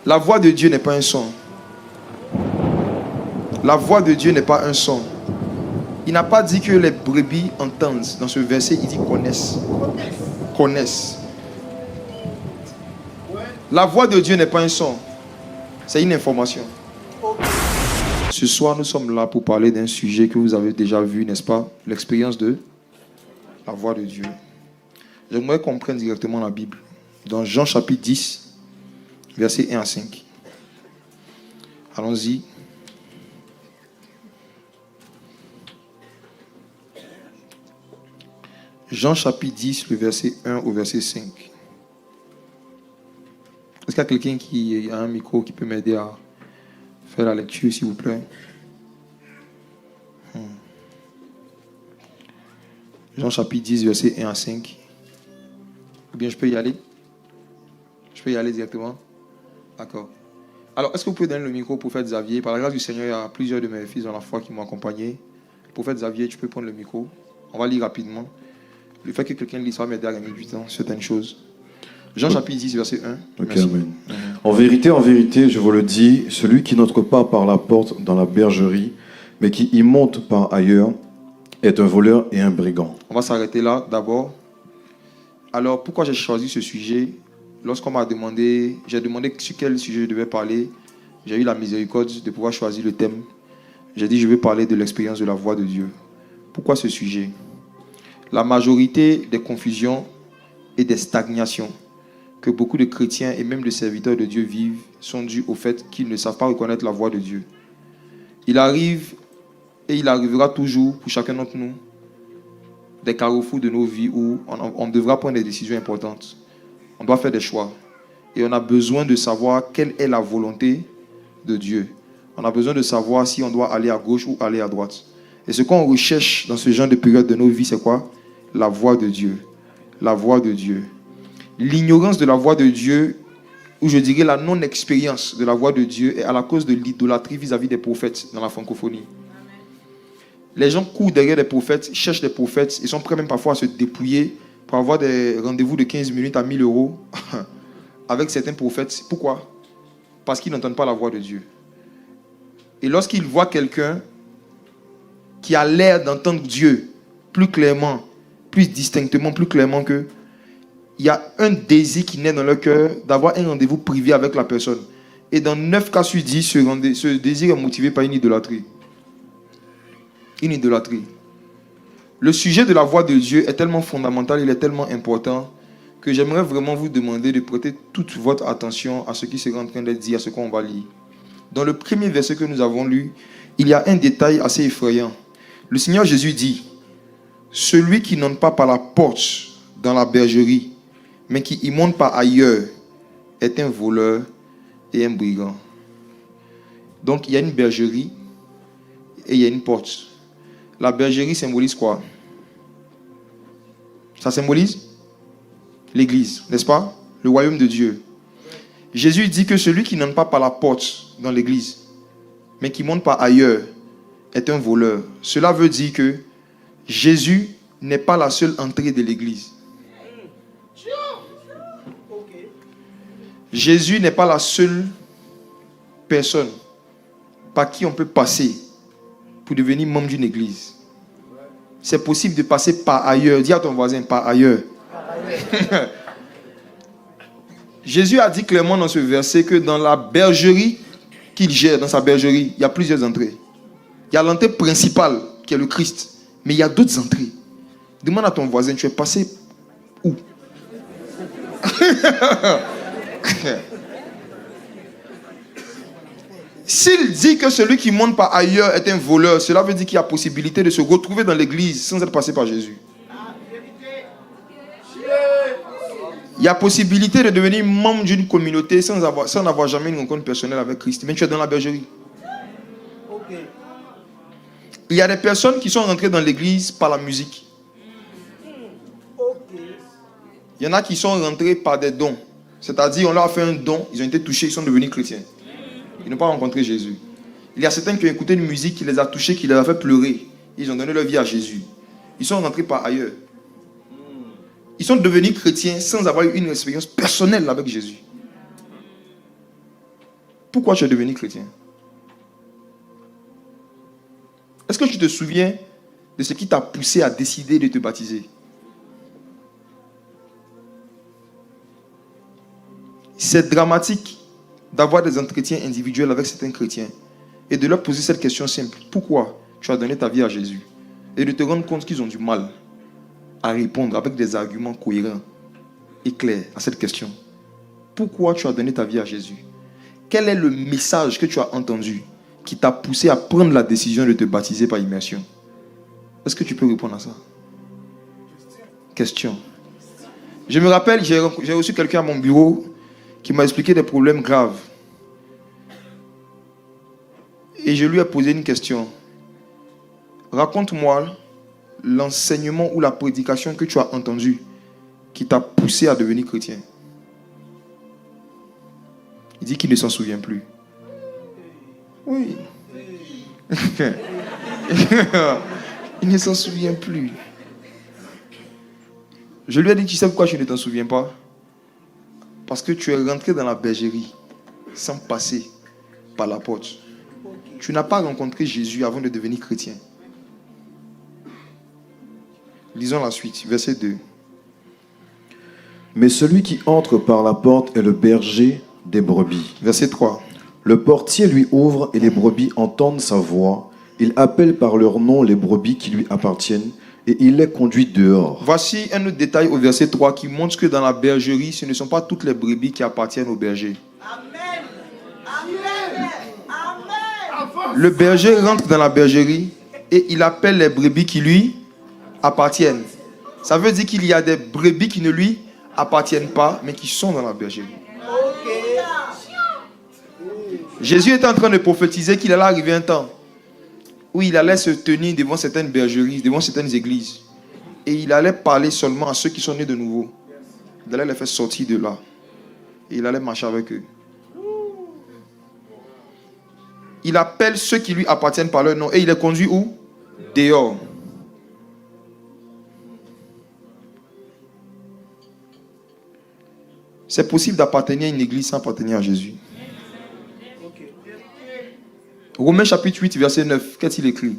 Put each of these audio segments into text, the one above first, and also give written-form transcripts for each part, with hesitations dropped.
La voix de Dieu n'est pas un son. La voix de Dieu n'est pas un son. Il n'a pas dit que les brebis entendent. Dans ce verset, il dit connaissent. Connaissent. La voix de Dieu n'est pas un son. C'est une information. Ce soir, nous sommes là pour parler d'un sujet que vous avez déjà vu, n'est-ce pas? L'expérience de la voix de Dieu. J'aimerais qu'on prenne directement la Bible. Dans Jean chapitre 10, versets 1 à 5. Allons-y. Jean chapitre 10, le verset 1 au verset 5. Est-ce qu'il y a quelqu'un qui a un micro qui peut m'aider à faire la lecture, s'il vous plaît? Jean chapitre 10, verset 1 à 5. Ou bien je peux y aller? Je peux y aller directement? D'accord. Alors, est-ce que vous pouvez donner le micro au prophète Xavier? Par la grâce du Seigneur, il y a plusieurs de mes fils dans la foi qui m'ont accompagné. Le prophète Xavier, tu peux prendre le micro. On va lire rapidement. Le fait que quelqu'un lise, ça va m'aider à gagner du temps, certaines choses. Jean chapitre 10, verset 1. Okay, amen. En vérité, je vous le dis, celui qui n'entre pas par la porte dans la bergerie, mais qui y monte par ailleurs, est un voleur et un brigand. On va s'arrêter là d'abord. Alors, pourquoi j'ai choisi ce sujet? Lorsqu'on m'a demandé, j'ai demandé sur quel sujet je devais parler, j'ai eu la miséricorde de pouvoir choisir le thème. J'ai dit, je vais parler de l'expérience de la voix de Dieu. Pourquoi ce sujet? La majorité des confusions et des stagnations que beaucoup de chrétiens et même de serviteurs de Dieu vivent sont dues au fait qu'ils ne savent pas reconnaître la voix de Dieu. Il arrive et il arrivera toujours pour chacun d'entre nous des carrefours de nos vies où on devra prendre des décisions importantes. On doit faire des choix. Et on a besoin de savoir quelle est la volonté de Dieu. On a besoin de savoir si on doit aller à gauche ou aller à droite. Et ce qu'on recherche dans ce genre de période de nos vies, c'est quoi? La voix de Dieu. La voix de Dieu. L'ignorance de la voix de Dieu, ou je dirais la non-expérience de la voix de Dieu, est à la cause de l'idolâtrie vis-à-vis des prophètes dans la francophonie. Les gens courent derrière des prophètes, cherchent des prophètes, ils sont prêts même parfois à se dépouiller pour avoir des rendez-vous de 15 minutes à 1000 € avec certains prophètes. Pourquoi? Parce qu'ils n'entendent pas la voix de Dieu. Et lorsqu'ils voient quelqu'un qui a l'air d'entendre Dieu plus clairement, plus distinctement, plus clairement qu'eux, il y a un désir qui naît dans leur cœur d'avoir un rendez-vous privé avec la personne. Et dans 9 cas sur 10, ce désir est motivé par une idolâtrie. Une idolâtrie. Le sujet de la voix de Dieu est tellement fondamental, il est tellement important que j'aimerais vraiment vous demander de prêter toute votre attention à ce qui sera en train d'être dit, à ce qu'on va lire. Dans le premier verset que nous avons lu, il y a un détail assez effrayant. Le Seigneur Jésus dit, « Celui qui n'entre pas par la porte dans la bergerie, mais qui y monte par ailleurs, est un voleur et un brigand. » Donc, il y a une bergerie et il y a une porte. La bergerie symbolise quoi? Ça symbolise l'Église, n'est-ce pas? Le royaume de Dieu. Jésus dit que celui qui n'entre pas par la porte dans l'Église, mais qui monte par ailleurs, est un voleur. Cela veut dire que Jésus n'est pas la seule entrée de l'Église. Jésus n'est pas la seule personne par qui on peut passer pour devenir membre d'une église. C'est possible de passer par ailleurs. Dis à ton voisin, par ailleurs. Jésus a dit clairement dans ce verset que dans la bergerie qu'il gère, dans sa bergerie, il y a plusieurs entrées. Il y a l'entrée principale qui est le Christ, mais il y a d'autres entrées. Demande à ton voisin, tu es passé où? S'il dit que celui qui monte par ailleurs est un voleur, cela veut dire qu'il y a possibilité de se retrouver dans l'église sans être passé par Jésus. Il y a possibilité de devenir membre d'une communauté sans avoir jamais une rencontre personnelle avec Christ. Mais tu es dans la bergerie. Il y a des personnes qui sont rentrées dans l'église par la musique. Il y en a qui sont rentrés par des dons. C'est-à-dire, on leur a fait un don, ils ont été touchés, ils sont devenus chrétiens. Ils n'ont pas rencontré Jésus. Il y a certains qui ont écouté une musique qui les a touchés, qui les a fait pleurer. Ils ont donné leur vie à Jésus. Ils sont rentrés par ailleurs. Ils sont devenus chrétiens sans avoir eu une expérience personnelle avec Jésus. Pourquoi tu es devenu chrétien? Est-ce que tu te souviens de ce qui t'a poussé à décider de te baptiser? C'est dramatique d'avoir des entretiens individuels avec certains chrétiens et de leur poser cette question simple. Pourquoi tu as donné ta vie à Jésus? Et de te rendre compte qu'ils ont du mal à répondre avec des arguments cohérents et clairs à cette question. Pourquoi tu as donné ta vie à Jésus? Quel est le message que tu as entendu qui t'a poussé à prendre la décision de te baptiser par immersion? Est-ce que tu peux répondre à ça? Question. Je me rappelle, j'ai reçu quelqu'un à mon bureau qui m'a expliqué des problèmes graves. Et je lui ai posé une question. Raconte-moi l'enseignement ou la prédication que tu as entendue qui t'a poussé à devenir chrétien. Il dit qu'il ne s'en souvient plus. Oui. Il ne s'en souvient plus. Je lui ai dit, tu sais pourquoi tu ne t'en souviens pas? Parce que tu es rentré dans la bergerie sans passer par la porte. Tu n'as pas rencontré Jésus avant de devenir chrétien. Lisons la suite, verset 2. Mais celui qui entre par la porte est le berger des brebis. Verset 3. Le portier lui ouvre et les brebis entendent sa voix. Il appelle par leur nom les brebis qui lui appartiennent et il les conduit dehors. Voici un autre détail au verset 3 qui montre que dans la bergerie, ce ne sont pas toutes les brebis qui appartiennent au berger. Amen. Amen. Amen. Le berger rentre dans la bergerie et il appelle les brebis qui lui appartiennent. Ça veut dire qu'il y a des brebis qui ne lui appartiennent pas, mais qui sont dans la bergerie. Jésus était en train de prophétiser qu'il allait arriver un temps où il allait se tenir devant certaines bergeries, devant certaines églises. Et il allait parler seulement à ceux qui sont nés de nouveau. Il allait les faire sortir de là. Et il allait marcher avec eux. Il appelle ceux qui lui appartiennent par leur nom. Et il les conduit où? Dehors. C'est possible d'appartenir à une église sans appartenir à Jésus. Romains chapitre 8, verset 9. Qu'est-il écrit?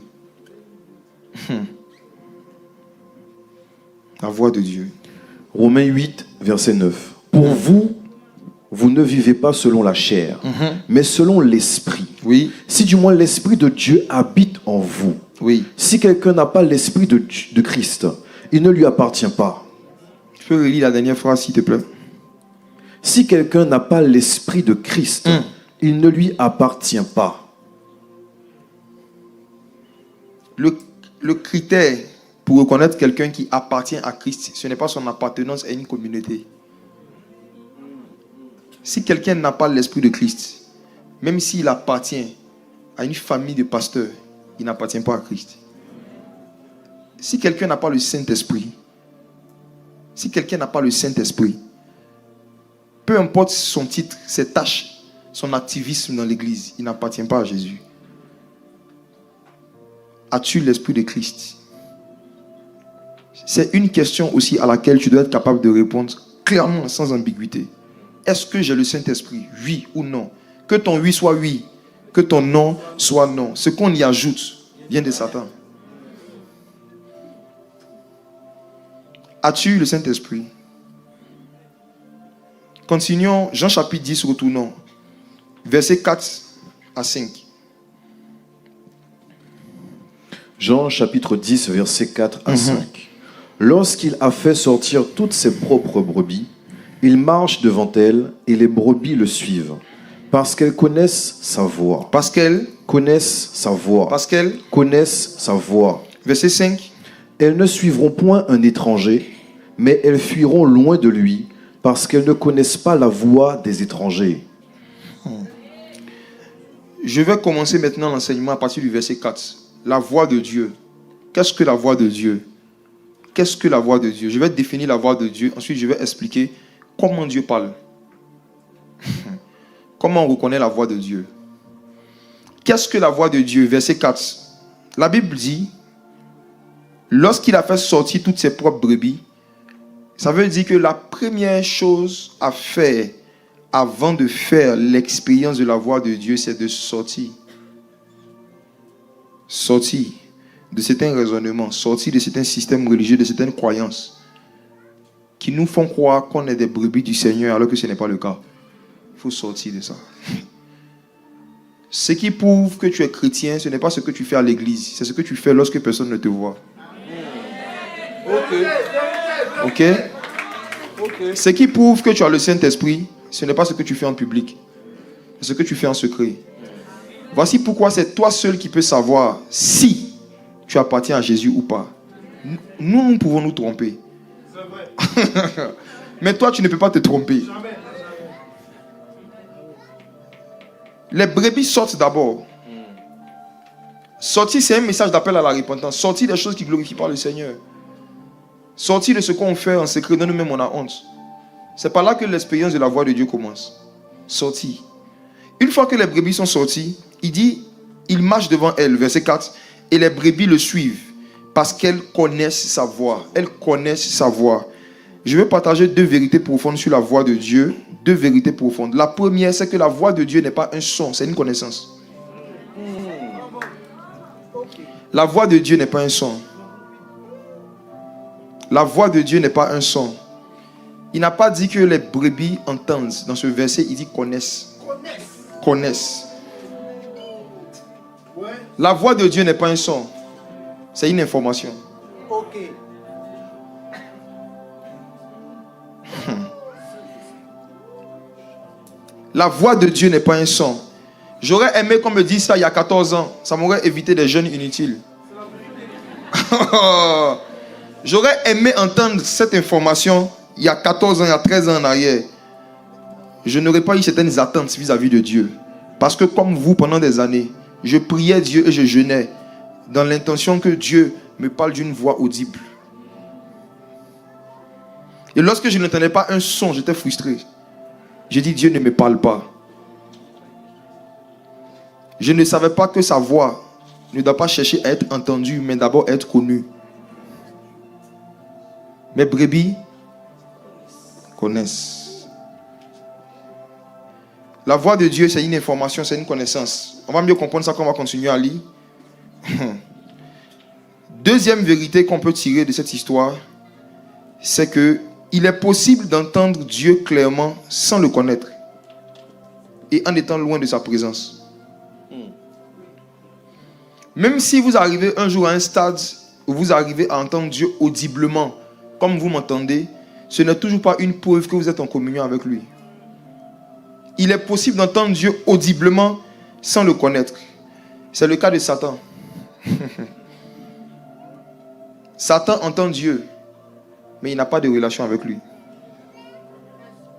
La voix de Dieu. Romains 8, verset 9. Pour vous, vous ne vivez pas selon la chair, mais selon l'esprit. Oui. Si du moins l'esprit de Dieu habite en vous. Oui. Si quelqu'un n'a pas l'esprit de Christ, il ne lui appartient pas. Tu peux relire la dernière phrase, s'il te plaît. Si quelqu'un n'a pas l'esprit de Christ, il ne lui appartient pas. Le critère pour reconnaître quelqu'un qui appartient à Christ, ce n'est pas son appartenance à une communauté. Si quelqu'un n'a pas l'esprit de Christ, même s'il appartient à une famille de pasteurs, il n'appartient pas à Christ. Si quelqu'un n'a pas le Saint-Esprit, peu importe son titre, ses tâches, son activisme dans l'église, il n'appartient pas à Jésus. As-tu l'esprit de Christ? C'est une question aussi à laquelle tu dois être capable de répondre clairement, sans ambiguïté. Est-ce que j'ai le Saint-Esprit? Oui ou non? Que ton oui soit oui, que ton non soit non. Ce qu'on y ajoute vient de Satan. As-tu le Saint-Esprit? Continuons, Jean chapitre 10, retournons. Versets 4 à 5. Jean chapitre 10, versets 4 à 5. Lorsqu'il a fait sortir toutes ses propres brebis, il marche devant elles et les brebis le suivent, parce qu'elles connaissent sa voix. Parce qu'elles Connaissent sa voix. Parce qu'elles Connaissent sa voix. Verset 5. Elles ne suivront point un étranger, mais elles fuiront loin de lui, parce qu'elles ne connaissent pas la voix des étrangers. Je vais commencer maintenant l'enseignement à partir du verset 4. La voix de Dieu. Qu'est-ce que la voix de Dieu? Qu'est-ce que la voix de Dieu? Je vais définir la voix de Dieu. Ensuite, je vais expliquer comment Dieu parle. Comment on reconnaît la voix de Dieu? Qu'est-ce que la voix de Dieu? Verset 4. La Bible dit, lorsqu'il a fait sortir toutes ses propres brebis, ça veut dire que la première chose à faire avant de faire l'expérience de la voix de Dieu, c'est de sortir. Sortir de certains raisonnements, sortir de certains systèmes religieux, de certaines croyances qui nous font croire qu'on est des brebis du Seigneur alors que ce n'est pas le cas. Il faut sortir de ça. Ce qui prouve que tu es chrétien, ce n'est pas ce que tu fais à l'église, c'est ce que tu fais lorsque personne ne te voit. Ok? Ce qui prouve que tu as le Saint-Esprit, ce n'est pas ce que tu fais en public, c'est ce que tu fais en secret. Voici pourquoi c'est toi seul qui peux savoir si tu appartiens à Jésus ou pas. Nous pouvons nous tromper. Mais toi, tu ne peux pas te tromper. Les brebis sortent d'abord. Sortir, c'est un message d'appel à la repentance. Sortir des choses qui ne glorifient pas le Seigneur. Sortir de ce qu'on fait en secret, de nous-mêmes on a honte. C'est par là que l'expérience de la voix de Dieu commence. Sortir. Une fois que les brebis sont sorties, il dit, il marche devant elles, verset 4, et les brebis le suivent, parce qu'elles connaissent sa voix. Elles connaissent sa voix. Je vais partager 2 vérités profondes sur la voix de Dieu. 2 vérités profondes. La première, c'est que la voix de Dieu n'est pas un son, c'est une connaissance. La voix de Dieu n'est pas un son. La voix de Dieu n'est pas un son. Il n'a pas dit que les brebis entendent. Dans ce verset, il dit connaissent. Connaissent. La voix de Dieu n'est pas un son. C'est une information. Ok. La voix de Dieu n'est pas un son. J'aurais aimé qu'on me dise ça il y a 14 ans. Ça m'aurait évité des jeûnes inutiles. J'aurais aimé entendre cette information il y a 14 ans, il y a 13 ans en arrière. Je n'aurais pas eu certaines attentes vis-à-vis de Dieu. Parce que comme vous, pendant des années, je priais Dieu et je jeûnais dans l'intention que Dieu me parle d'une voix audible. Et lorsque je n'entendais pas un son, j'étais frustré. J'ai dit, Dieu ne me parle pas. Je ne savais pas que sa voix ne doit pas chercher à être entendue, mais d'abord être connue. Mes brebis connaissent. La voix de Dieu, c'est une information, c'est une connaissance. On va mieux comprendre ça quand on va continuer à lire. Deuxième vérité qu'on peut tirer de cette histoire, c'est que il est possible d'entendre Dieu clairement sans le connaître et en étant loin de sa présence. Même si vous arrivez un jour à un stade où vous arrivez à entendre Dieu audiblement, comme vous m'entendez, ce n'est toujours pas une preuve que vous êtes en communion avec lui. Il est possible d'entendre Dieu audiblement sans le connaître. C'est le cas de Satan. Satan entend Dieu, mais il n'a pas de relation avec lui.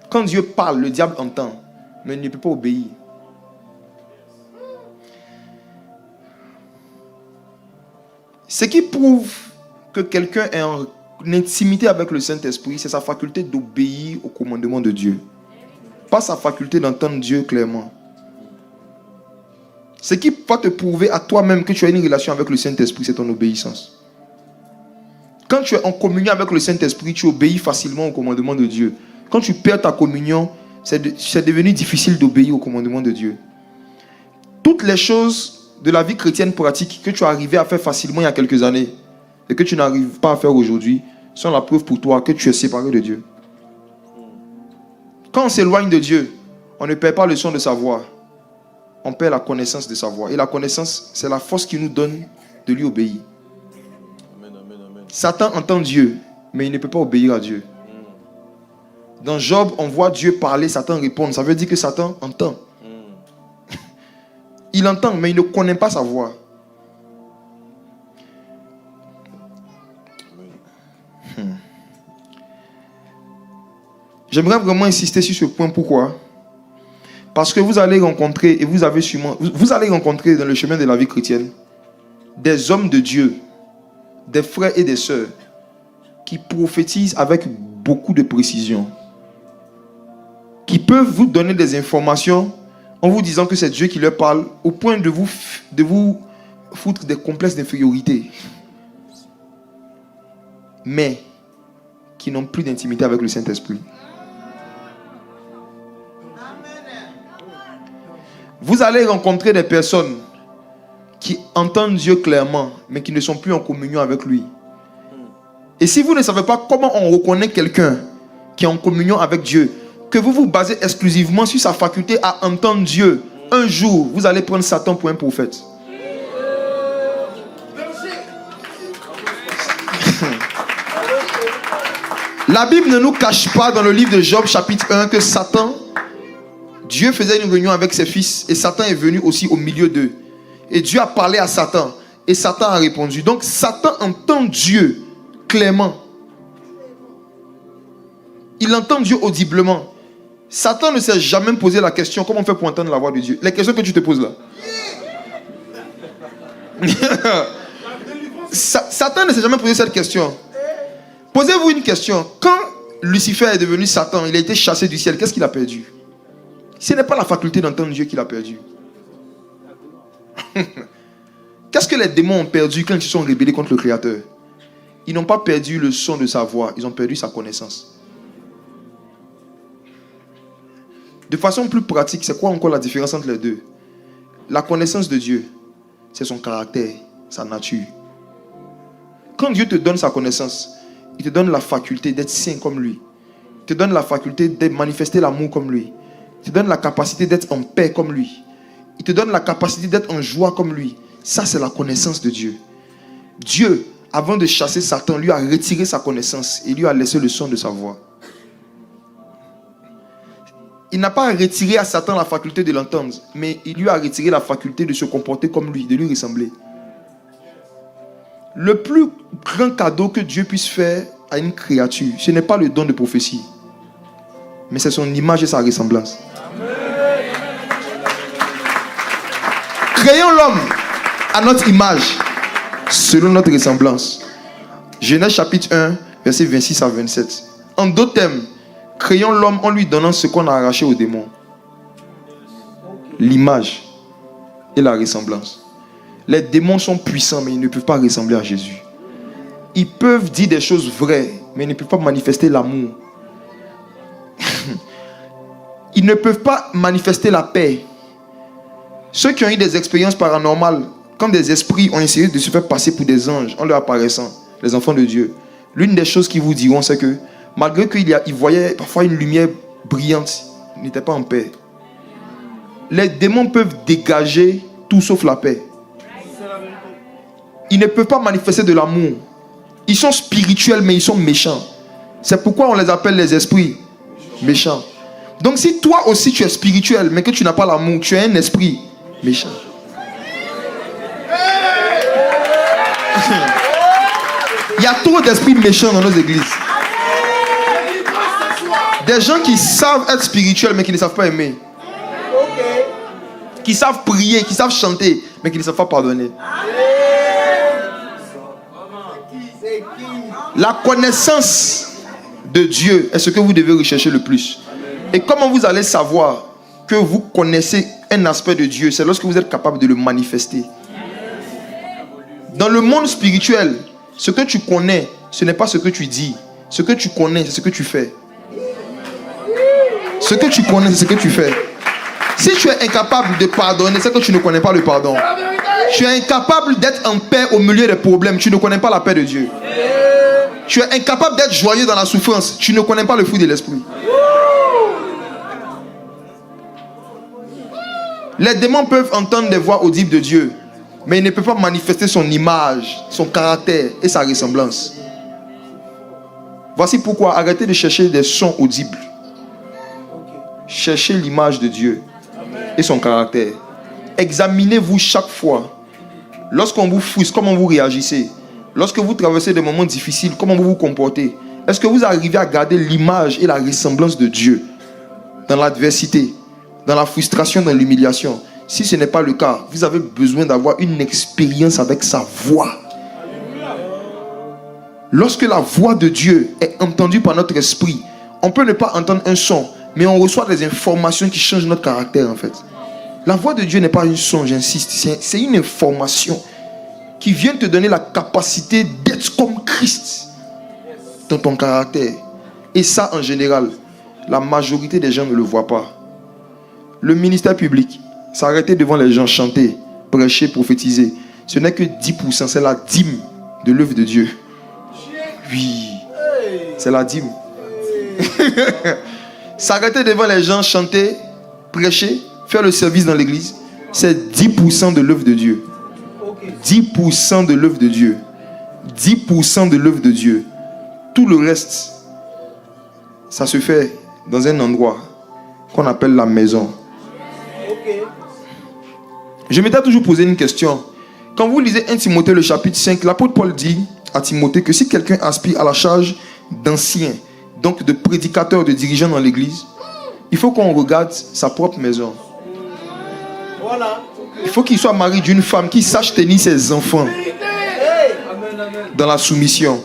Quand Dieu parle, le diable entend, mais il ne peut pas obéir. Ce qui prouve que quelqu'un est en intimité avec le Saint-Esprit, c'est sa faculté d'obéir au commandement de Dieu. Pas sa faculté d'entendre Dieu clairement. Ce qui va te prouver à toi-même que tu as une relation avec le Saint-Esprit, c'est ton obéissance. Quand tu es en communion avec le Saint-Esprit, tu obéis facilement au commandement de Dieu. Quand tu perds ta communion, c'est devenu difficile d'obéir au commandement de Dieu. Toutes les choses de la vie chrétienne pratique que tu es arrivé à faire facilement il y a quelques années et que tu n'arrives pas à faire aujourd'hui sont la preuve pour toi que tu es séparé de Dieu. Quand on s'éloigne de Dieu, on ne perd pas le son de sa voix. On perd la connaissance de sa voix. Et la connaissance, c'est la force qui nous donne de lui obéir. Amen, amen, amen. Satan entend Dieu, mais il ne peut pas obéir à Dieu. Dans Job, on voit Dieu parler, Satan répondre. Ça veut dire que Satan entend. Il entend, mais il ne connaît pas sa voix. J'aimerais vraiment insister sur ce point. Pourquoi? Parce que vous allez rencontrer, et vous allez rencontrer dans le chemin de la vie chrétienne, des hommes de Dieu, des frères et des sœurs, qui prophétisent avec beaucoup de précision, qui peuvent vous donner des informations en vous disant que c'est Dieu qui leur parle, au point de vous foutre des complexes d'infériorité, mais qui n'ont plus d'intimité avec le Saint-Esprit. Vous allez rencontrer des personnes qui entendent Dieu clairement, mais qui ne sont plus en communion avec lui. Et si vous ne savez pas comment on reconnaît quelqu'un qui est en communion avec Dieu, que vous vous basez exclusivement sur sa faculté à entendre Dieu, un jour, vous allez prendre Satan pour un prophète. La Bible ne nous cache pas dans le livre de Job chapitre 1 que Satan, Dieu faisait une réunion avec ses fils et Satan est venu aussi au milieu d'eux. Et Dieu a parlé à Satan et Satan a répondu. Donc Satan entend Dieu clairement. Il entend Dieu audiblement. Satan ne s'est jamais posé la question comment on fait pour entendre la voix de Dieu. Les questions que tu te poses là. Satan ne s'est jamais posé cette question. Posez-vous une question. Quand Lucifer est devenu Satan, il a été chassé du ciel, qu'est-ce qu'il a perdu? Ce n'est pas la faculté d'entendre Dieu qu'il a perdu. Qu'est-ce que les démons ont perdu quand ils se sont rébellés contre le Créateur? Ils n'ont pas perdu le son de sa voix, ils ont perdu sa connaissance. De façon plus pratique, c'est quoi encore la différence entre les deux? La connaissance de Dieu, c'est son caractère, sa nature. Quand Dieu te donne sa connaissance, il te donne la faculté d'être saint comme lui. Il te donne la faculté de manifester l'amour comme lui. Il te donne la capacité d'être en paix comme lui. Il te donne la capacité d'être en joie comme lui. Ça, c'est la connaissance de Dieu. Dieu, avant de chasser Satan, lui a retiré sa connaissance et lui a laissé le son de sa voix. Il n'a pas retiré à Satan la faculté de l'entendre, mais il lui a retiré la faculté de se comporter comme lui, de lui ressembler. Le plus grand cadeau que Dieu puisse faire à une créature, ce n'est pas le don de prophétie, mais c'est son image et sa ressemblance. Créons l'homme à notre image, selon notre ressemblance. Genèse chapitre 1, versets 26 à 27. En d'autres termes, créons l'homme en lui donnant ce qu'on a arraché aux démons. L'image et la ressemblance. Les démons sont puissants, mais ils ne peuvent pas ressembler à Jésus. Ils peuvent dire des choses vraies, mais ils ne peuvent pas manifester l'amour. Ils ne peuvent pas manifester la paix. Ceux qui ont eu des expériences paranormales, quand des esprits ont essayé de se faire passer pour des anges en leur apparaissant, les enfants de Dieu, l'une des choses qu'ils vous diront, c'est que malgré qu'ils voyaient parfois une lumière brillante, ils n'étaient pas en paix. Les démons peuvent dégager tout sauf la paix. Ils ne peuvent pas manifester de l'amour. Ils sont spirituels, mais ils sont méchants. C'est pourquoi on les appelle les esprits méchants. Donc si toi aussi tu es spirituel, mais que tu n'as pas l'amour, tu es un esprit méchant. Il y a trop d'esprits méchants dans nos églises. Des gens qui savent être spirituels, mais qui ne savent pas aimer. Qui savent prier, qui savent chanter, mais qui ne savent pas pardonner. La connaissance de Dieu est ce que vous devez rechercher le plus. Et comment vous allez savoir que vous connaissez un aspect de Dieu? C'est lorsque vous êtes capable de le manifester. Dans le monde spirituel, ce que tu connais, ce n'est pas ce que tu dis. Ce que tu connais, c'est ce que tu fais. Ce que tu connais, c'est ce que tu fais. Si tu es incapable de pardonner, c'est que tu ne connais pas le pardon. Tu es incapable d'être en paix au milieu des problèmes, tu ne connais pas la paix de Dieu. Tu es incapable d'être joyeux dans la souffrance, tu ne connais pas le fruit de l'esprit. Les démons peuvent entendre des voix audibles de Dieu, mais ils ne peuvent pas manifester son image, son caractère et sa ressemblance. Voici pourquoi arrêtez de chercher des sons audibles. Cherchez l'image de Dieu et son caractère. Examinez-vous chaque fois. Lorsqu'on vous frustre, comment vous réagissez? Lorsque vous traversez des moments difficiles, comment vous vous comportez? Est-ce que vous arrivez à garder l'image et la ressemblance de Dieu dans l'adversité, dans la frustration, dans l'humiliation? Si ce n'est pas le cas, vous avez besoin d'avoir une expérience avec sa voix. Lorsque la voix de Dieu est entendue par notre esprit, on peut ne pas entendre un son, mais on reçoit des informations qui changent notre caractère en fait. La voix de Dieu n'est pas un son, j'insiste. C'est une information qui vient te donner la capacité d'être comme Christ dans ton caractère. Et ça, en général, la majorité des gens ne le voient pas. le ministère public, s'arrêter devant les gens, chanter, prêcher, prophétiser, ce n'est que 10%, c'est la dîme de l'œuvre de Dieu. Oui, c'est la dîme. S'arrêter devant les gens, chanter, prêcher, faire le service dans l'église, c'est 10% de l'œuvre de Dieu. 10% de l'œuvre de Dieu. 10% de l'œuvre de Dieu. Tout le reste, ça se fait dans un endroit qu'on appelle la maison. Je m'étais toujours posé une question. Quand vous lisez 1 Timothée le chapitre 5, l'apôtre Paul dit à Timothée que si quelqu'un aspire à la charge d'ancien, donc de prédicateur, de dirigeant dans l'église, il faut qu'on regarde sa propre maison. Il faut qu'il soit marié d'une femme qui sache tenir ses enfants dans la soumission.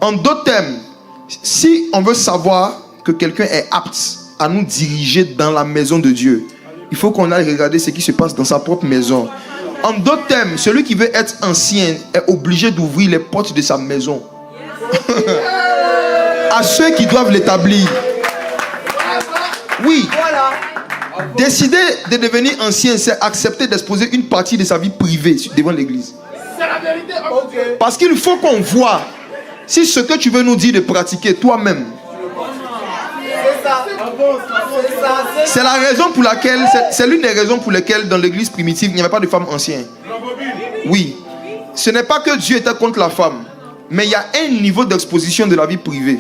En d'autres termes, si on veut savoir que quelqu'un est apte à nous diriger dans la maison de Dieu, il faut qu'on aille regarder ce qui se passe dans sa propre maison. En d'autres termes, celui qui veut être ancien est obligé d'ouvrir les portes de sa maison à ceux qui doivent l'établir. Oui. Décider de devenir ancien, c'est accepter d'exposer une partie de sa vie privée devant l'église. Parce qu'il faut qu'on voit si ce que tu veux nous dire de pratiquer toi-même. C'est la raison pour laquelle, c'est l'une des raisons pour lesquelles dans l'église primitive, il n'y avait pas de femmes anciennes. Oui. Ce n'est pas que Dieu était contre la femme, mais il y a un niveau d'exposition de la vie privée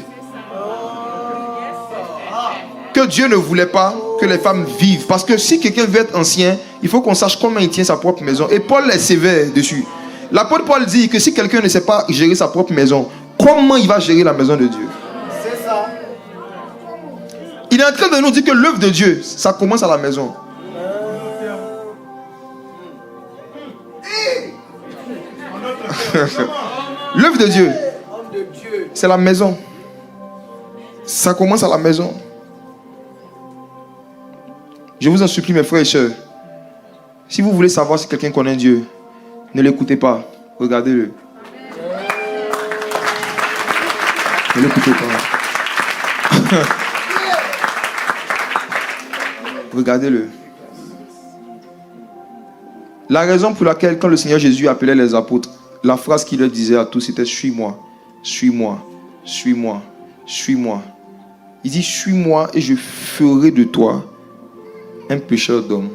que Dieu ne voulait pas que les femmes vivent. Parce que si quelqu'un veut être ancien, il faut qu'on sache comment il tient sa propre maison. Et Paul est sévère dessus. L'apôtre Paul dit que si quelqu'un ne sait pas gérer sa propre maison, comment il va gérer la maison de Dieu? C'est ça. Il est en train de nous dire que l'œuvre de Dieu, ça commence à la maison. L'œuvre de Dieu, c'est la maison. Ça commence à la maison. Je vous en supplie, mes frères et sœurs, si vous voulez savoir si quelqu'un connaît Dieu, ne l'écoutez pas, regardez-le. Ne l'écoutez pas. Regardez-le. La raison pour laquelle, quand le Seigneur Jésus appelait les apôtres, la phrase qu'il leur disait à tous, c'était « Suis-moi, suis-moi, suis-moi, suis-moi ». Il dit « Suis-moi et je ferai de toi un pécheur d'homme ».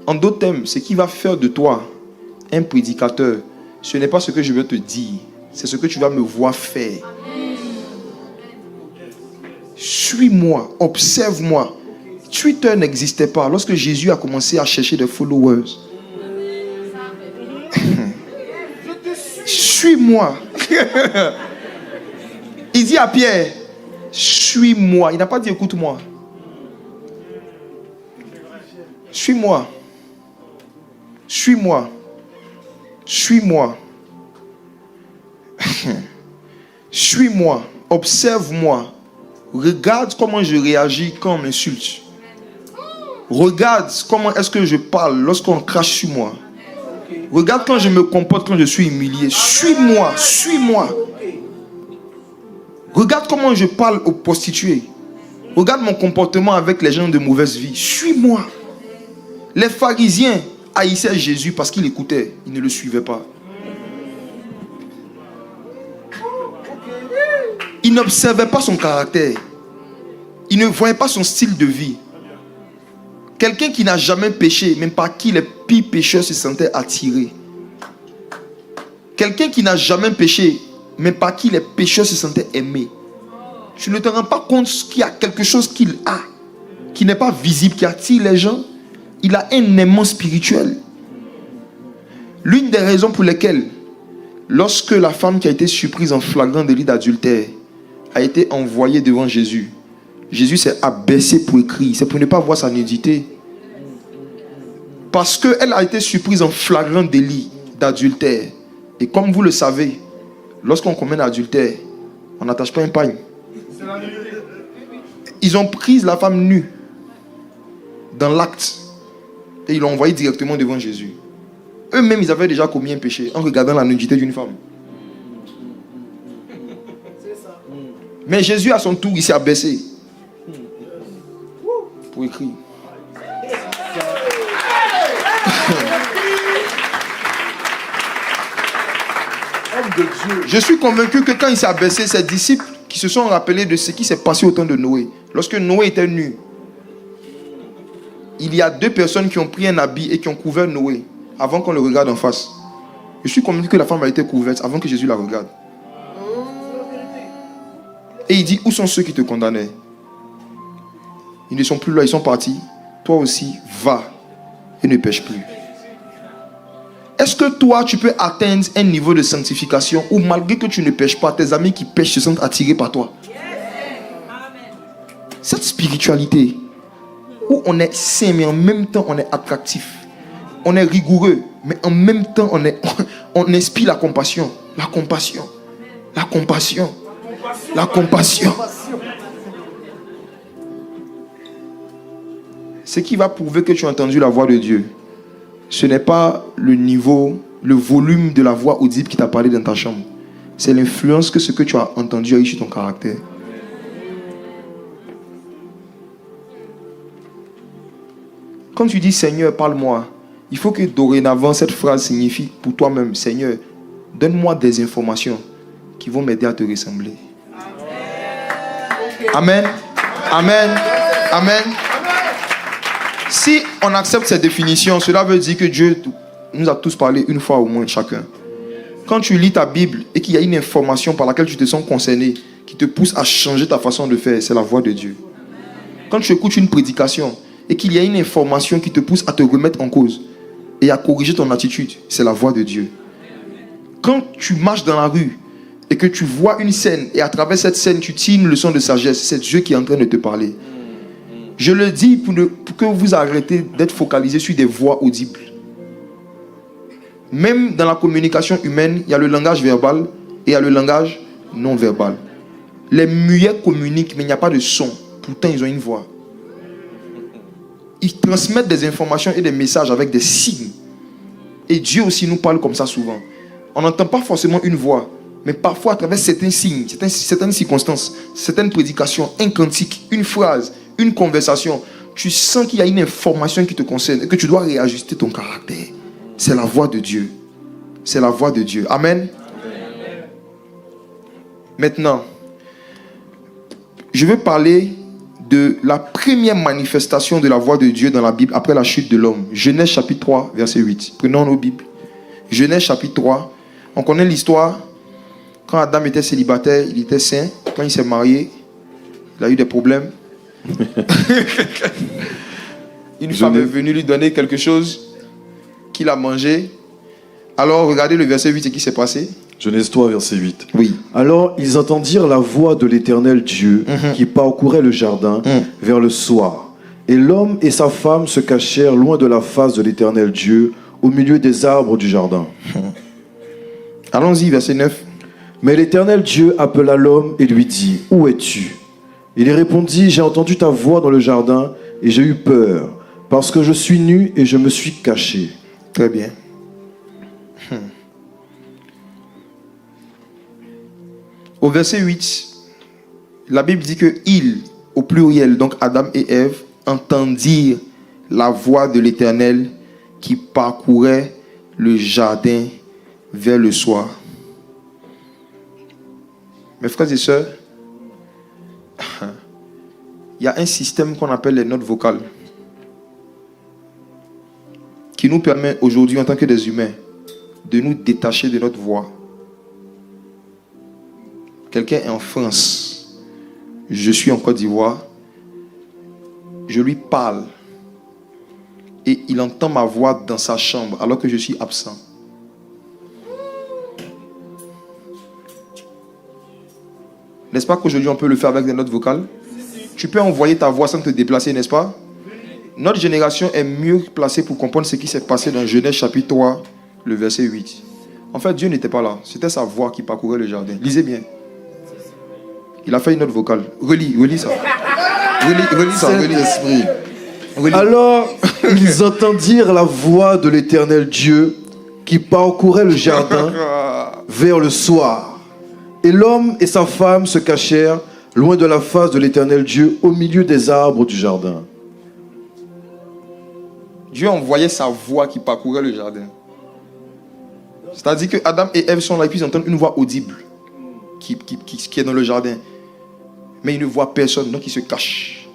En d'autres termes, ce qui va faire de toi un prédicateur, ce n'est pas ce que je veux te dire, c'est ce que tu vas me voir faire. Suis-moi, observe-moi. Twitter n'existait pas lorsque Jésus a commencé à chercher des followers. Suis-moi. Il dit à Pierre, suis-moi. Il n'a pas dit écoute-moi. Suis-moi. Suis-moi. Suis-moi. Suis-moi. Observe-moi. Regarde comment je réagis quand on m'insulte. Regarde comment est-ce que je parle lorsqu'on crache sur moi. Regarde quand je me comporte quand je suis humilié. Suis-moi, suis-moi. Regarde comment je parle aux prostituées. Regarde mon comportement avec les gens de mauvaise vie. Suis-moi. Les pharisiens haïssaient Jésus parce qu'ils l'écoutaient. Ils ne le suivaient pas. Ils n'observaient pas son caractère. Ils ne voyaient pas son style de vie. Quelqu'un qui n'a jamais péché, même par qui les pires pécheurs se sentaient attirés. Quelqu'un qui n'a jamais péché, mais par qui les pécheurs se sentaient aimés. Tu ne te rends pas compte qu'il y a quelque chose qu'il a, qui n'est pas visible, qui attire les gens. Il a un aimant spirituel. L'une des raisons pour lesquelles, lorsque la femme qui a été surprise en flagrant délit d'adultère a été envoyée devant Jésus, Jésus s'est abaissé pour écrire. C'est pour ne pas voir sa nudité. Parce qu'elle a été surprise en flagrant délit d'adultère. Et comme vous le savez, lorsqu'on commet l'adultère, on n'attache pas un pagne. Ils ont pris la femme nue dans l'acte et ils l'ont envoyée directement devant Jésus. Eux-mêmes, ils avaient déjà commis un péché en regardant la nudité d'une femme. Mais Jésus, à son tour, il s'est abaissé pour écrire. Je suis convaincu que quand il s'est abaissé, ses disciples qui se sont rappelés de ce qui s'est passé au temps de Noé. Lorsque Noé était nu, il y a 2 personnes qui ont pris un habit et qui ont couvert Noé avant qu'on le regarde en face. Je suis convaincu que la femme a été couverte avant que Jésus la regarde. Et il dit, où sont ceux qui te condamnaient? Ils ne sont plus là, ils sont partis. Toi aussi, va et ne pêche plus. Est-ce que toi, tu peux atteindre un niveau de sanctification où malgré que tu ne pêches pas, tes amis qui pêchent se sentent attirés par toi? Cette spiritualité où on est saint, mais en même temps on est attractif. On est rigoureux, mais en même temps on inspire la compassion. La compassion. La compassion. La compassion. Ce qui va prouver que tu as entendu la voix de Dieu, ce n'est pas le niveau, le volume de la voix audible qui t'a parlé dans ta chambre. C'est l'influence que ce que tu as entendu a eu sur ton caractère. Quand tu dis Seigneur, parle-moi, il faut que dorénavant cette phrase signifie pour toi-même, Seigneur, donne-moi des informations qui vont m'aider à te ressembler. Amen. Amen. Amen. Si on accepte cette définition, cela veut dire que Dieu nous a tous parlé une fois au moins chacun. Quand tu lis ta Bible et qu'il y a une information par laquelle tu te sens concerné, qui te pousse à changer ta façon de faire, c'est la voix de Dieu. Quand tu écoutes une prédication et qu'il y a une information qui te pousse à te remettre en cause et à corriger ton attitude, c'est la voix de Dieu. Quand tu marches dans la rue et que tu vois une scène et à travers cette scène tu tires une leçon de sagesse, c'est Dieu qui est en train de te parler. Je le dis pour que vous arrêtez d'être focalisé sur des voix audibles. Même dans la communication humaine, il y a le langage verbal et il y a le langage non verbal. Les muets communiquent, mais il n'y a pas de son. Pourtant, ils ont une voix. Ils transmettent des informations et des messages avec des signes. Et Dieu aussi nous parle comme ça souvent. On n'entend pas forcément une voix, mais parfois à travers certains signes, certaines circonstances, certaines prédications, un cantique, une phrase, une conversation, tu sens qu'il y a une information qui te concerne et que tu dois réajuster ton caractère. C'est la voix de Dieu. C'est la voix de Dieu. Amen. Amen. Maintenant, je veux parler de la première manifestation de la voix de Dieu dans la Bible après la chute de l'homme. Genèse chapitre 3, verset 8. Prenons nos Bibles. Genèse chapitre 3. On connaît l'histoire. Quand Adam était célibataire, il était saint. Quand il s'est marié, il a eu des problèmes. Une femme est venue lui donner quelque chose qu'il a mangé. Alors regardez le verset 8, ce qui s'est passé. Genèse 3, verset 8. Oui. Alors ils entendirent la voix de l'Éternel Dieu qui parcourait le jardin vers le soir. Et l'homme et sa femme se cachèrent loin de la face de l'Éternel Dieu, au milieu des arbres du jardin. Allons-y, verset 9. Mais l'Éternel Dieu appela l'homme et lui dit, « Où es-tu » Il répondit, « J'ai entendu ta voix dans le jardin et j'ai eu peur, parce que je suis nu et je me suis caché. » Très bien. Au verset 8, la Bible dit que ils, au pluriel, donc Adam et Ève, entendirent la voix de l'Éternel qui parcourait le jardin vers le soir. Mes frères et sœurs, il y a un système qu'on appelle les notes vocales qui nous permet aujourd'hui, en tant que des humains, de nous détacher de notre voix. Quelqu'un est en France, je suis en Côte d'Ivoire, je lui parle et il entend ma voix dans sa chambre alors que je suis absent. N'est-ce pas qu'aujourd'hui on peut le faire avec des notes vocales? Tu peux envoyer ta voix sans te déplacer, n'est-ce pas? Notre génération est mieux placée pour comprendre ce qui s'est passé dans Genèse chapitre 3, le verset 8. En fait, Dieu n'était pas là. C'était sa voix qui parcourait le jardin. Lisez bien. Il a fait une note vocale. Relis ça. Relis ça. Relis. Alors, ils entendirent la voix de l'Éternel Dieu qui parcourait le jardin vers le soir. Et l'homme et sa femme se cachèrent loin de la face de l'Éternel Dieu au milieu des arbres du jardin. Dieu envoyait sa voix qui parcourait le jardin. C'est-à-dire que Adam et Ève sont là et puis ils entendent une voix audible qui est dans le jardin. Mais ils ne voient personne, donc ils se cachent.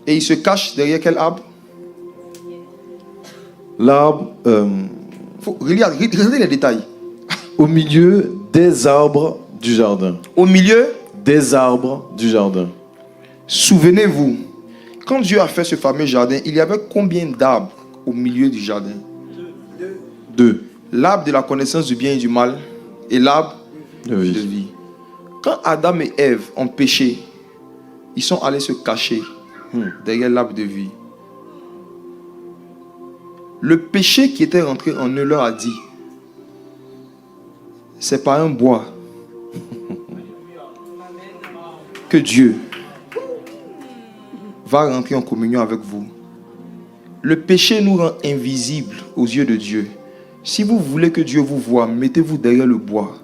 Et ils se cachent derrière quel arbre? L'arbre, Regardez les détails. au milieu des arbres du jardin. Au milieu, Des arbres du jardin. souvenez-vous, quand Dieu a fait ce fameux jardin, il y avait combien d'arbres au milieu du jardin? 2. L'arbre de la connaissance du bien et du mal et l'arbre De de vie. vie. Quand Adam et Ève ont péché, ils sont allés se cacher derrière l'arbre de vie. Le péché qui était rentré en eux leur a dit, c'est par un bois que Dieu va rentrer en communion avec vous. Le péché nous rend invisibles aux yeux de Dieu. Si vous voulez que Dieu vous voie, mettez-vous derrière le bois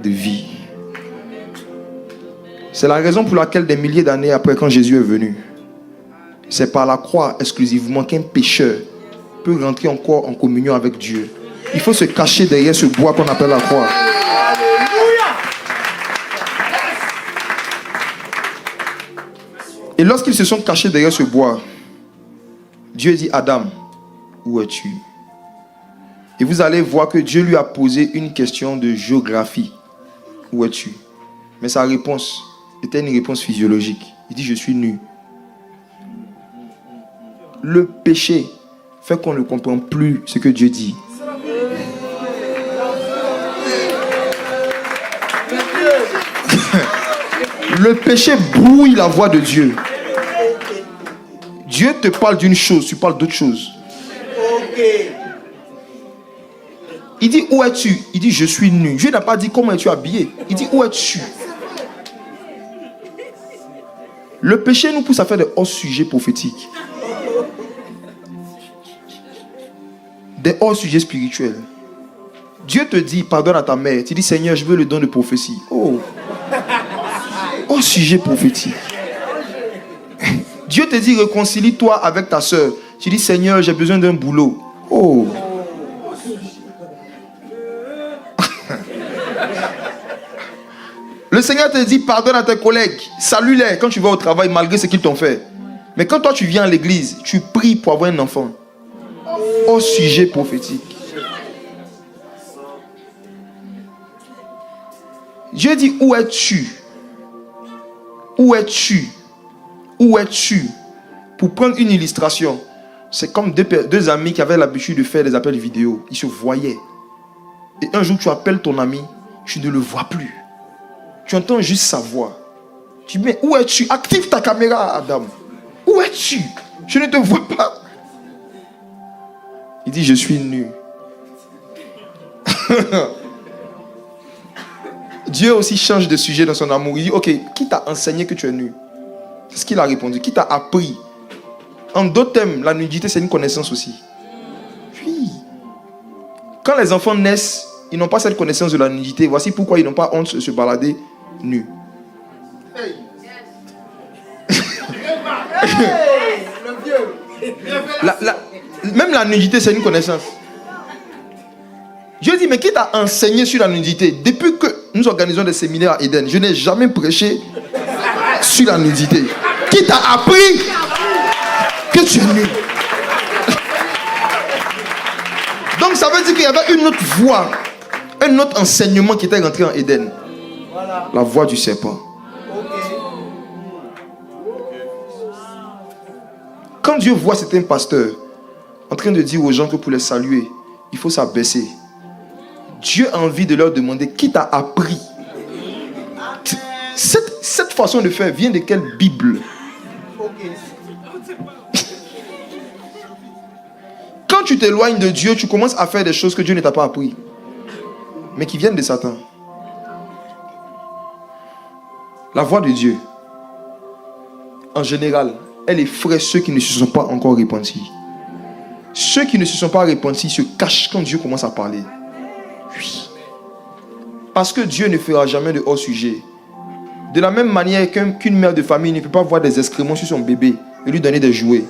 de vie. C'est la raison pour laquelle des milliers d'années après, quand Jésus est venu, c'est par la croix exclusivement qu'un pécheur peut rentrer encore en communion avec Dieu. Il faut se cacher derrière ce bois qu'on appelle la croix. Et lorsqu'ils se sont cachés derrière ce bois, Dieu dit, Adam, où es-tu? Et vous allez voir que Dieu lui a posé une question de géographie. Où es-tu? Mais sa réponse était une réponse physiologique. Il dit, je suis nu. Le péché fait qu'on ne comprend plus ce que Dieu dit. Le péché brouille la voix de Dieu. Dieu te parle d'une chose, tu parles d'autre chose. Il dit, où es-tu? Il dit, je suis nu. Dieu n'a pas dit, comment es-tu habillé? Il dit, où es-tu? Le péché nous pousse à faire des hors-sujets prophétiques. Des hors-sujets spirituels. Dieu te dit, pardonne à ta mère. Tu dis, Seigneur, je veux le don de prophétie. Oh! Hors-sujet prophétique. Dieu te dit, réconcilie-toi avec ta soeur. Tu dis, Seigneur, j'ai besoin d'un boulot. Oh! Le Seigneur te dit, pardonne à tes collègues. Salue-les quand tu vas au travail, malgré ce qu'ils t'ont fait. Mais quand toi, tu viens à l'église, tu pries pour avoir un enfant. Hors-sujet prophétique. Dieu dit, où es-tu? Où es-tu? Où es-tu? Pour prendre une illustration, c'est comme deux amis qui avaient l'habitude de faire des appels vidéo. Ils se voyaient. Et un jour, tu appelles ton ami, tu ne le vois plus. Tu entends juste sa voix. Tu dis, mais où es-tu? Active ta caméra, Adam. Où es-tu? Je ne te vois pas. Il dit, je suis nu. Dieu aussi change de sujet dans son amour. Il dit, ok, qui t'a enseigné que tu es nu? C'est ce qu'il a répondu. Qui t'a appris? En d'autres termes, la nudité, c'est une connaissance aussi. Oui. Quand les enfants naissent, ils n'ont pas cette connaissance de la nudité. Voici pourquoi ils n'ont pas honte de se balader nus. Même la nudité, c'est une connaissance. Dieu dit, mais qui t'a enseigné sur la nudité? Depuis que nous organisons des séminaires à Eden, je n'ai jamais prêché sur la nudité. Qui t'a appris que tu es nu? Donc ça veut dire qu'il y avait une autre voie, un autre enseignement qui était rentré en Eden. La voix du serpent. Quand Dieu voit certains pasteurs en train de dire aux gens que pour les saluer, il faut s'abaisser, Dieu a envie de leur demander, qui t'a appris? Cette façon de faire vient de quelle Bible? Quand tu t'éloignes de Dieu, tu commences à faire des choses que Dieu ne t'a pas appris, mais qui viennent de Satan. La voix de Dieu, en général, elle effraie ceux qui ne se sont pas encore repentis. Ceux qui ne se sont pas repentis se cachent quand Dieu commence à parler. Oui. Parce que Dieu ne fera jamais de hors-sujet. De la même manière qu'une mère de famille ne peut pas voir des excréments sur son bébé et lui donner des jouets.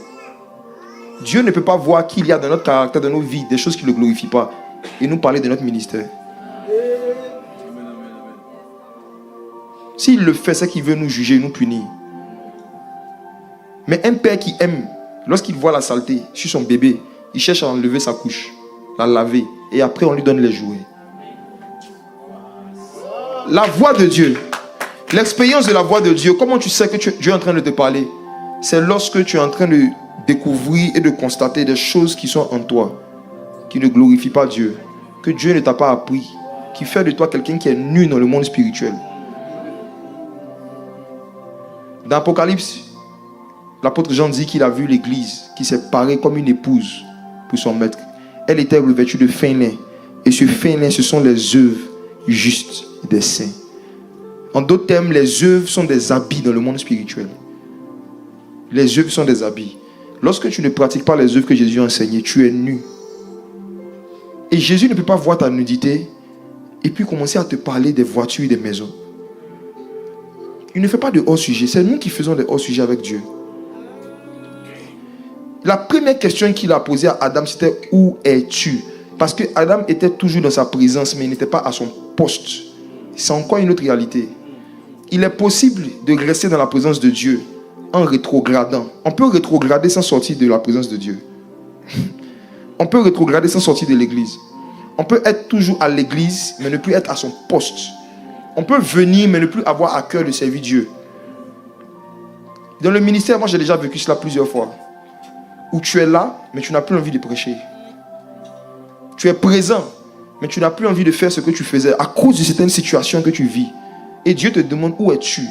Dieu ne peut pas voir qu'il y a dans notre caractère, dans nos vies, des choses qui ne le glorifient pas et nous parler de notre ministère. S'il le fait, c'est qu'il veut nous juger, nous punir. Mais un père qui aime, lorsqu'il voit la saleté sur son bébé, il cherche à enlever sa couche, la laver, et après on lui donne les jouets. La voix de Dieu, l'expérience de la voix de Dieu, comment tu sais que Dieu est en train de te parler? C'est lorsque tu es en train de découvrir et de constater des choses qui sont en toi, qui ne glorifient pas Dieu, que Dieu ne t'a pas appris, qui fait de toi quelqu'un qui est nul dans le monde spirituel. Dans Apocalypse, l'apôtre Jean dit qu'il a vu l'église qui s'est parée comme une épouse pour son maître. Elle était revêtue de fin lin. Et ce fin lin, ce sont les œuvres justes des saints. En d'autres termes, les œuvres sont des habits dans le monde spirituel. Les œuvres sont des habits. Lorsque tu ne pratiques pas les œuvres que Jésus a enseignées, tu es nu. Et Jésus ne peut pas voir ta nudité et puis commencer à te parler des voitures et des maisons. Il ne fait pas de hors-sujet. C'est nous qui faisons des hors-sujets avec Dieu. La première question qu'il a posée à Adam, c'était « Où es-tu » Parce que Adam était toujours dans sa présence, mais il n'était pas à son poste. C'est encore une autre réalité. Il est possible de rester dans la présence de Dieu en rétrogradant. On peut rétrograder sans sortir de la présence de Dieu. On peut rétrograder sans sortir de l'église. On peut être toujours à l'église, mais ne plus être à son poste. On peut venir, mais ne plus avoir à cœur de servir Dieu. Dans le ministère, moi j'ai déjà vécu cela plusieurs fois. Où tu es là, mais tu n'as plus envie de prêcher. Tu es présent, mais tu n'as plus envie de faire ce que tu faisais à cause de certaines situations que tu vis. Et Dieu te demande où es-tu.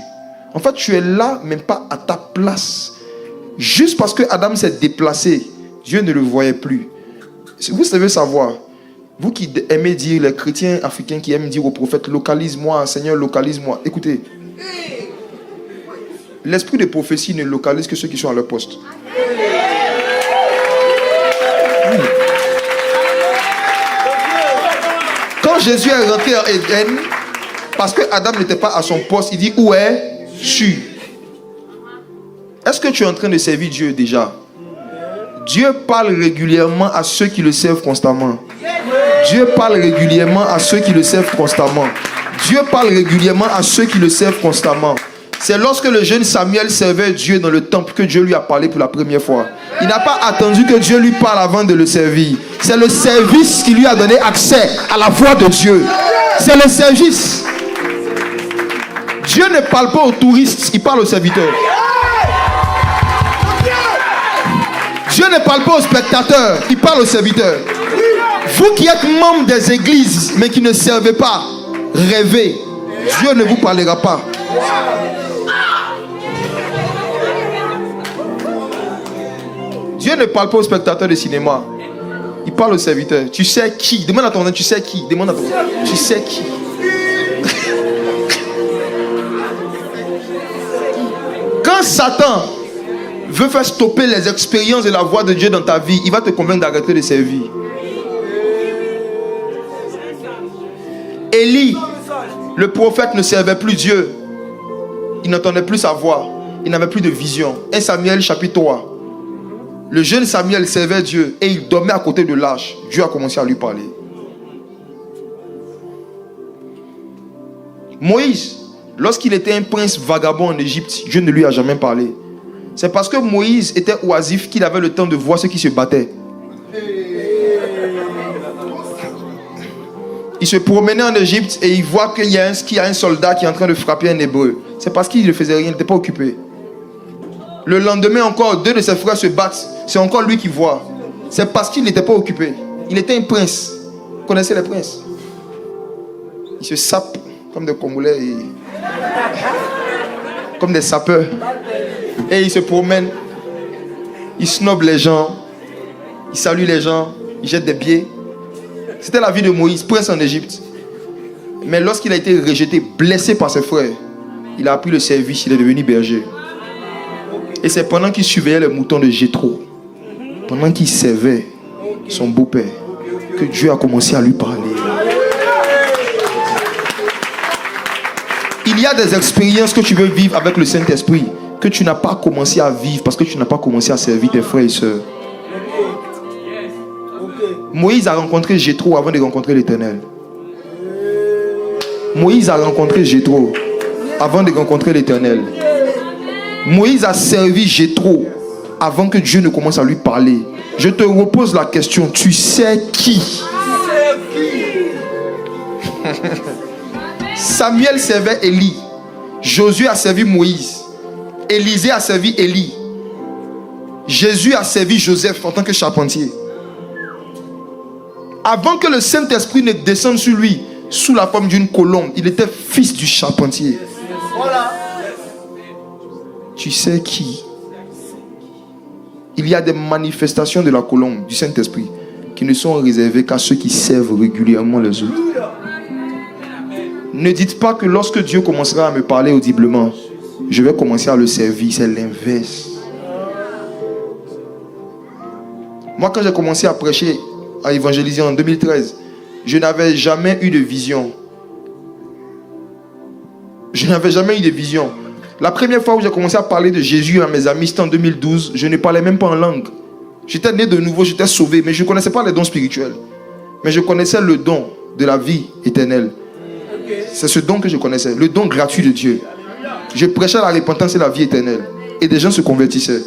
En fait, tu es là, même pas à ta place. Juste parce que Adam s'est déplacé, Dieu ne le voyait plus. Vous savez savoir, vous qui aimez dire, les chrétiens africains qui aiment dire au prophète, localise-moi, Seigneur, localise-moi. Écoutez, l'esprit de prophétie ne localise que ceux qui sont à leur poste. Oui. Quand Jésus est rentré en Éden, parce que Adam n'était pas à son poste, il dit, où es-tu? Est-ce que tu es en train de servir Dieu déjà? Dieu parle régulièrement à ceux qui le servent constamment. Dieu parle régulièrement à ceux qui le servent constamment. Dieu parle régulièrement à ceux qui le servent constamment. C'est lorsque le jeune Samuel servait Dieu dans le temple que Dieu lui a parlé pour la première fois. Il n'a pas attendu que Dieu lui parle avant de le servir. C'est le service qui lui a donné accès à la voix de Dieu. C'est le service. Dieu ne parle pas aux touristes, il parle aux serviteurs. Dieu ne parle pas aux spectateurs, il parle aux serviteurs. Vous qui êtes membres des églises, mais qui ne servez pas, rêvez. Dieu ne vous parlera pas. Dieu ne parle pas aux spectateurs de cinéma. Il parle aux serviteurs. Tu sais qui? Demande à ton nom, tu sais qui? Demande à ton nom. Tu sais qui? Quand Satan veut faire stopper les expériences de la voix de Dieu dans ta vie, il va te convaincre d'arrêter de servir. Élie, le prophète, ne servait plus Dieu. Il n'entendait plus sa voix. Il n'avait plus de vision. 1 Samuel chapitre 3. Le jeune Samuel servait Dieu et il dormait à côté de l'arche. Dieu a commencé à lui parler. Moïse, lorsqu'il était un prince vagabond en Égypte, Dieu ne lui a jamais parlé. C'est parce que Moïse était oisif qu'il avait le temps de voir ceux qui se battaient. Il se promenait en Égypte et il voit qu'il y a un soldat qui est en train de frapper un hébreu. C'est parce qu'il ne faisait rien, il n'était pas occupé. Le lendemain encore, deux de ses frères se battent. C'est encore lui qui voit. C'est parce qu'il n'était pas occupé. Il était un prince. Vous connaissez les princes? Ils se sapent comme des Congolais et... comme des sapeurs. Et ils se promènent. Ils snobent les gens. Ils saluent les gens. Ils jettent des billets. C'était la vie de Moïse, prince en Égypte. Mais lorsqu'il a été rejeté, blessé par ses frères, il a appris le service, il est devenu berger. Et c'est pendant qu'il surveillait les moutons de Jéthro, pendant qu'il servait son beau-père, que Dieu a commencé à lui parler. Il y a des expériences que tu veux vivre avec le Saint-Esprit, que tu n'as pas commencé à vivre parce que tu n'as pas commencé à servir tes frères et sœurs. Moïse a rencontré Jéthro avant de rencontrer l'Éternel. Moïse a rencontré Jéthro avant de rencontrer l'Éternel. Moïse a servi Jéthro avant que Dieu ne commence à lui parler. Je te repose la question, tu sais qui? Samuel servait Élie. Josué a servi Moïse. Élisée a servi Élie. Jésus a servi Joseph en tant que charpentier. Avant que le Saint-Esprit ne descende sur lui sous la forme d'une colombe, il était fils du charpentier. Voilà. Tu sais qui? Il y a des manifestations de la colombe, du Saint-Esprit, qui ne sont réservées qu'à ceux qui servent régulièrement les autres. Ne dites pas que lorsque Dieu commencera à me parler audiblement, je vais commencer à le servir. C'est l'inverse. Moi, quand j'ai commencé à prêcher, à évangéliser en 2013, je n'avais jamais eu de vision. Je n'avais jamais eu de vision. La première fois où j'ai commencé à parler de Jésus à mes amis, c'était en 2012. Je ne parlais même pas en langue. J'étais né de nouveau, j'étais sauvé, mais je ne connaissais pas les dons spirituels. Mais je connaissais le don de la vie éternelle. C'est ce don que je connaissais, le don gratuit de Dieu. Je prêchais la repentance et la vie éternelle. Et des gens se convertissaient.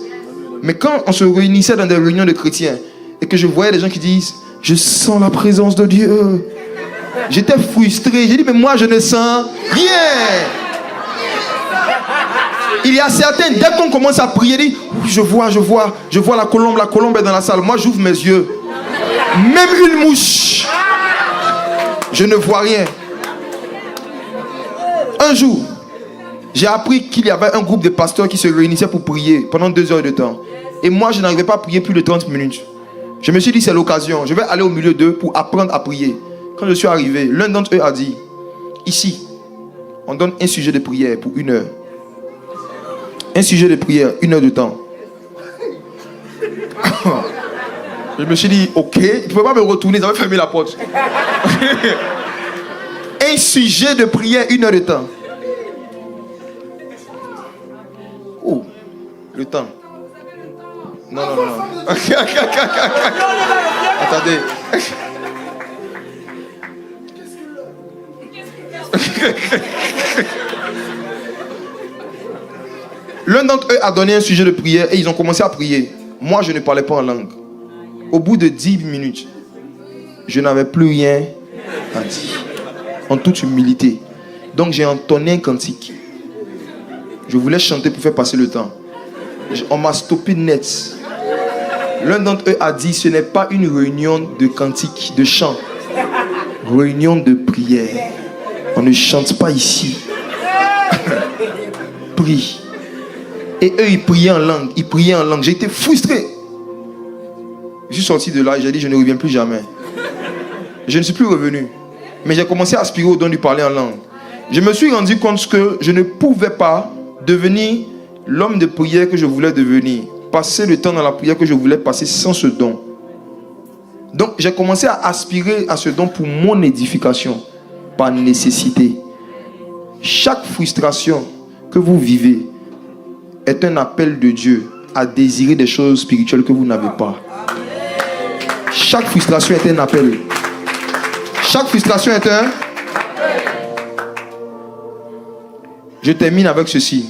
Mais quand on se réunissait dans des réunions de chrétiens et que je voyais des gens qui disent « Je sens la présence de Dieu », j'étais frustré. J'ai dit « Mais moi, je ne sens rien ». Il y a certains, dès qu'on commence à prier, ils disent « Je vois la colombe est dans la salle ». Moi, j'ouvre mes yeux. Même une mouche, je ne vois rien. Un jour, j'ai appris qu'il y avait un groupe de pasteurs qui se réunissaient pour prier pendant 2 heures de temps. Et moi, je n'arrivais pas à prier plus de 30 minutes. Je me suis dit, c'est l'occasion. Je vais aller au milieu d'eux pour apprendre à prier. Quand je suis arrivé, l'un d'entre eux a dit, ici, on donne un sujet de prière pour 1 heure. Un sujet de prière, 1 heure de temps. Je me suis dit, ok, il ne pouvait pas me retourner, ils avaient fermé la porte. Un sujet de prière, 1 heure de temps. Oh, le temps. Non. Attendez. L'un d'entre eux a donné un sujet de prière et ils ont commencé à prier. Moi, je ne parlais pas en langue. Au bout de 10 minutes, je n'avais plus rien à dire. En toute humilité. Donc j'ai entonné un cantique. Je voulais chanter pour faire passer le temps. On m'a stoppé net. L'un d'entre eux a dit, ce n'est pas une réunion de cantique, de chant. Réunion de prière. On ne chante pas ici. Prie. Et eux, ils priaient en langue. J'ai été frustré. Je suis sorti de là et j'ai dit, je ne reviens plus jamais. Je ne suis plus revenu. Mais j'ai commencé à aspirer au don de parler en langue. Je me suis rendu compte que je ne pouvais pas devenir l'homme de prière que je voulais devenir. Passer le temps dans la prière que je voulais passer sans ce don. Donc j'ai commencé à aspirer à ce don pour mon édification. Par nécessité. Chaque frustration que vous vivez est un appel de Dieu à désirer des choses spirituelles que vous n'avez pas. Chaque frustration est un appel. Chaque frustration est un... Je termine avec ceci.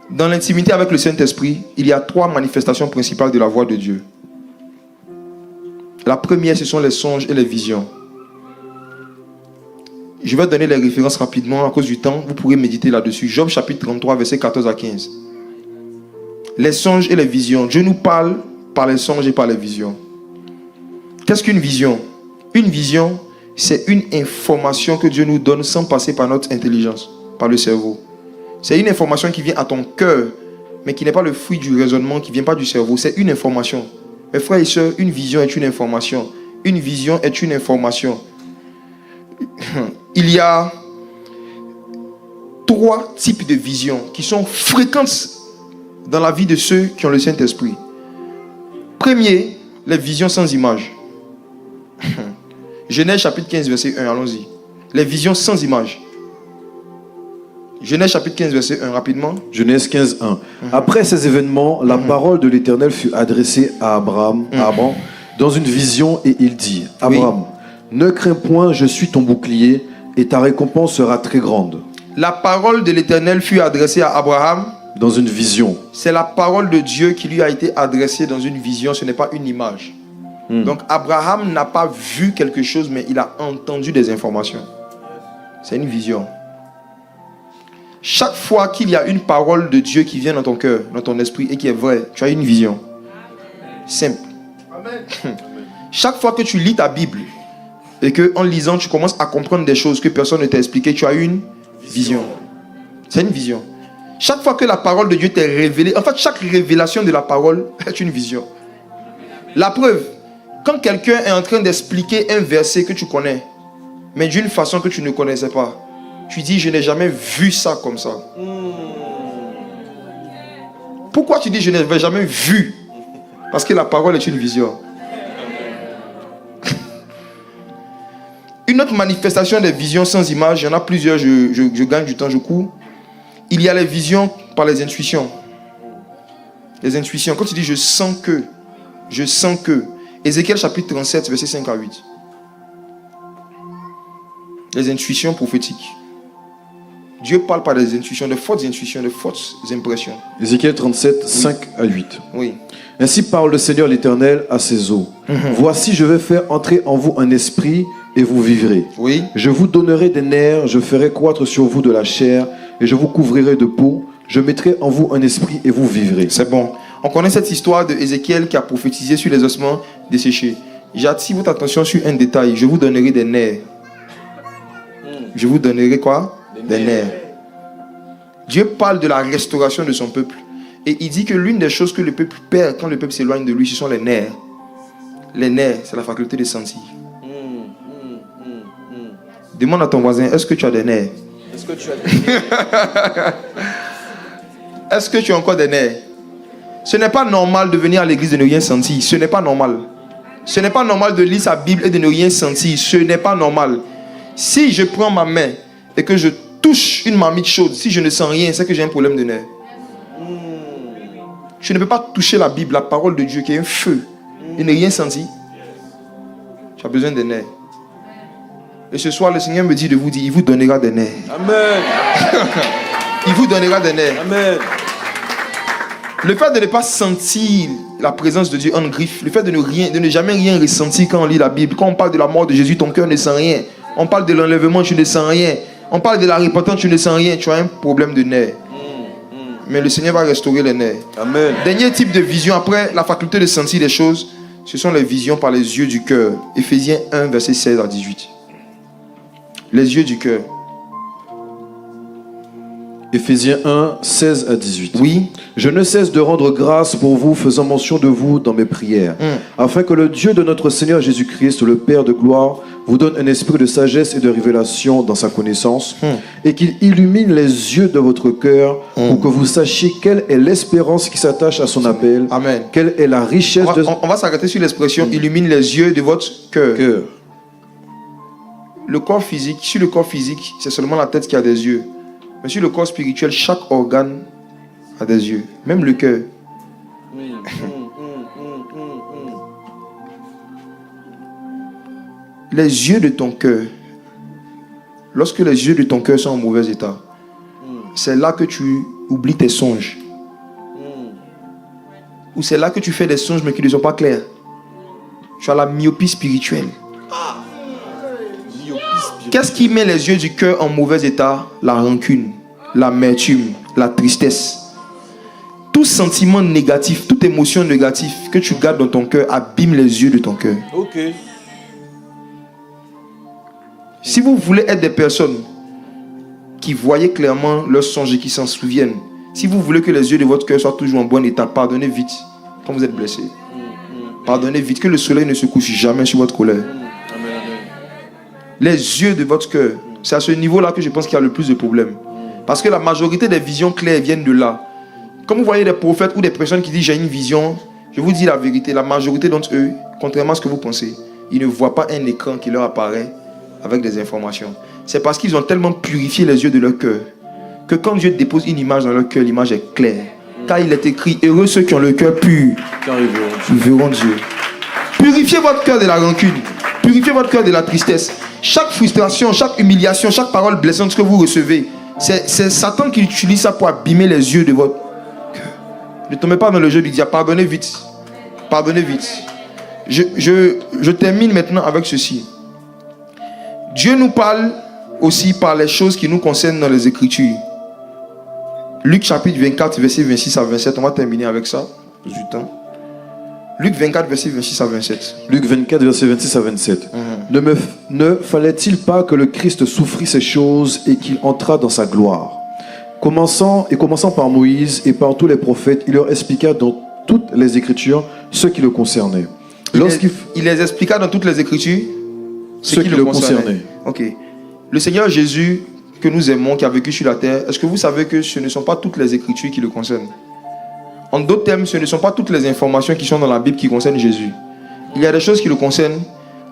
Dans l'intimité avec le Saint-Esprit, il y a 3 manifestations principales de la voix de Dieu. La première, ce sont les songes et les visions. Je vais donner les références rapidement à cause du temps. Vous pourrez méditer là-dessus. Job chapitre 33, versets 14 à 15. Les songes et les visions. Dieu nous parle par les songes et par les visions. Qu'est-ce qu'une vision? Une vision, c'est une information que Dieu nous donne sans passer par notre intelligence, par le cerveau. C'est une information qui vient à ton cœur, mais qui n'est pas le fruit du raisonnement, qui ne vient pas du cerveau. C'est une information. Mes frères et sœurs, une vision est une information. Une vision est une information. Il y a 3 types de visions qui sont fréquentes dans la vie de ceux qui ont le Saint-Esprit. Premier, les visions sans image. Genèse chapitre 15, verset 1, allons-y. Les visions sans image. Genèse chapitre 15, verset 1, rapidement. Genèse 15, 1. Après ces événements, la parole de l'Éternel fut adressée à Abraham. dans une vision et il dit, Abraham, ne crains point, je suis ton bouclier et ta récompense sera très grande. La parole de l'Éternel fut adressée à Abraham. Dans une vision. C'est la parole de Dieu qui lui a été adressée dans une vision, ce n'est pas une image. Donc Abraham n'a pas vu quelque chose, mais il a entendu des informations. C'est une vision. Chaque fois qu'il y a une parole de Dieu qui vient dans ton cœur, dans ton esprit et qui est vraie, tu as une vision. Simple. Amen. Chaque fois que tu lis ta Bible et que en lisant tu commences à comprendre des choses que personne ne t'a expliquées, tu as une vision. C'est une vision. Chaque fois que la parole de Dieu t'est révélée, en fait chaque révélation de la parole est une vision. La preuve, quand quelqu'un est en train d'expliquer un verset que tu connais, mais d'une façon que tu ne connaissais pas, tu dis, je n'ai jamais vu ça comme ça. Pourquoi tu dis, je n'ai jamais vu? Parce que la parole est une vision. Une autre manifestation des visions sans image, il y en a plusieurs, je gagne du temps, je cours. Il y a les visions par les intuitions. Les intuitions, quand tu dis, je sens que. Ézéchiel chapitre 37, verset 5 à 8. Les intuitions prophétiques. Dieu parle par des intuitions, de fortes impressions. Ézéchiel 37, 5 à 8. Oui. Ainsi parle le Seigneur l'Éternel à ses eaux. Voici, je vais faire entrer en vous un esprit et vous vivrez. Oui. Je vous donnerai des nerfs, je ferai croître sur vous de la chair et je vous couvrirai de peau. Je mettrai en vous un esprit et vous vivrez. C'est bon. On connaît cette histoire de Ézéchiel qui a prophétisé sur les ossements desséchés. J'attire votre attention sur un détail. Je vous donnerai des nerfs. Je vous donnerai quoi? Des nerfs. Dieu parle de la restauration de son peuple. Et il dit que l'une des choses que le peuple perd quand le peuple s'éloigne de lui, ce sont les nerfs. Les nerfs, c'est la faculté de sentir. Demande à ton voisin, est-ce que tu as des nerfs? Est-ce que tu as des nerfs? Est-ce que tu as encore des nerfs? Ce n'est pas normal de venir à l'église et de ne rien sentir. Ce n'est pas normal. Ce n'est pas normal de lire sa Bible et de ne rien sentir. Ce n'est pas normal. Si je prends ma main et que je touche une marmite chaude, si je ne sens rien, c'est que j'ai un problème de nerfs. Je ne peux pas toucher la Bible, la parole de Dieu qui est un feu, et ne rien sentir. Tu as besoin des nerfs. Et ce soir, le Seigneur me dit de vous dire, il vous donnera des nerfs. Amen. Il vous donnera des nerfs. Amen. Le fait de ne pas sentir la présence de Dieu en griffe, le fait de ne jamais rien ressentir quand on lit la Bible, quand on parle de la mort de Jésus, ton cœur ne sent rien. On parle de l'enlèvement, tu ne sens rien. On parle de la repentance, tu ne sens rien. Tu as un problème de nerfs. Mais le Seigneur va restaurer les nerfs. Amen. Dernier type de vision, après la faculté de sentir les choses, ce sont les visions par les yeux du cœur. Éphésiens 1, verset 16 à 18. Les yeux du cœur. Éphésiens 1, 16 à 18. Oui. Je ne cesse de rendre grâce pour vous, faisant mention de vous dans mes prières, afin que le Dieu de notre Seigneur Jésus-Christ, le Père de gloire, vous donne un esprit de sagesse et de révélation dans sa connaissance, et qu'il illumine les yeux de votre cœur, pour que vous sachiez quelle est l'espérance qui s'attache à son appel, Amen. quelle est la richesse de... On va s'arrêter sur l'expression illumine les yeux de votre cœur. Le corps physique, sur le corps physique, c'est seulement la tête qui a des yeux. Mais sur le corps spirituel, chaque organe a des yeux, même le cœur. Les yeux de ton cœur, lorsque les yeux de ton cœur sont en mauvais état, c'est là que tu oublies tes songes. Ou c'est là que tu fais des songes mais qui ne sont pas clairs. Tu as la myopie spirituelle. Qu'est-ce qui met les yeux du cœur en mauvais état? La rancune, l'amertume, la tristesse. Tout sentiment négatif, toute émotion négative que tu gardes dans ton cœur abîme les yeux de ton cœur. Ok. Si vous voulez être des personnes qui voyaient clairement leurs songes et qui s'en souviennent, si vous voulez que les yeux de votre cœur soient toujours en bon état, pardonnez vite quand vous êtes blessé. Pardonnez vite, que le soleil ne se couche jamais sur votre colère. Les yeux de votre cœur, c'est à ce niveau-là que je pense qu'il y a le plus de problèmes. Parce que la majorité des visions claires viennent de là. Quand vous voyez des prophètes ou des personnes qui disent j'ai une vision, je vous dis la vérité, la majorité d'entre eux, contrairement à ce que vous pensez, ils ne voient pas un écran qui leur apparaît avec des informations. C'est parce qu'ils ont tellement purifié les yeux de leur cœur que quand Dieu dépose une image dans leur cœur, l'image est claire. Car il est écrit, heureux ceux qui ont le cœur pur, ils verront Dieu. Purifiez votre cœur de la rancune. Purifiez votre cœur de la tristesse. Chaque frustration, chaque humiliation, chaque parole blessante que vous recevez, c'est Satan qui utilise ça pour abîmer les yeux de votre cœur. Ne tombez pas dans le jeu du diable. Pardonnez vite. Pardonnez vite. Je termine maintenant avec ceci. Dieu nous parle aussi par les choses qui nous concernent dans les Écritures. Luc chapitre 24, verset 26 à 27. On va terminer avec ça. Du temps. Luc 24, verset 26 à 27. Luc 24, verset 26 à 27. Ne fallait-il pas que le Christ souffrit ces choses et qu'il entrât dans sa gloire? Commençant par Moïse et par tous les prophètes, il leur expliqua dans toutes les Écritures ce qui le concernait. Il les expliqua dans toutes les Écritures ce qui le concernait. Ok. Le Seigneur Jésus, que nous aimons, qui a vécu sur la terre, est-ce que vous savez que ce ne sont pas toutes les Écritures qui le concernent? En d'autres termes, ce ne sont pas toutes les informations qui sont dans la Bible qui concernent Jésus. Il y a des choses qui le concernent,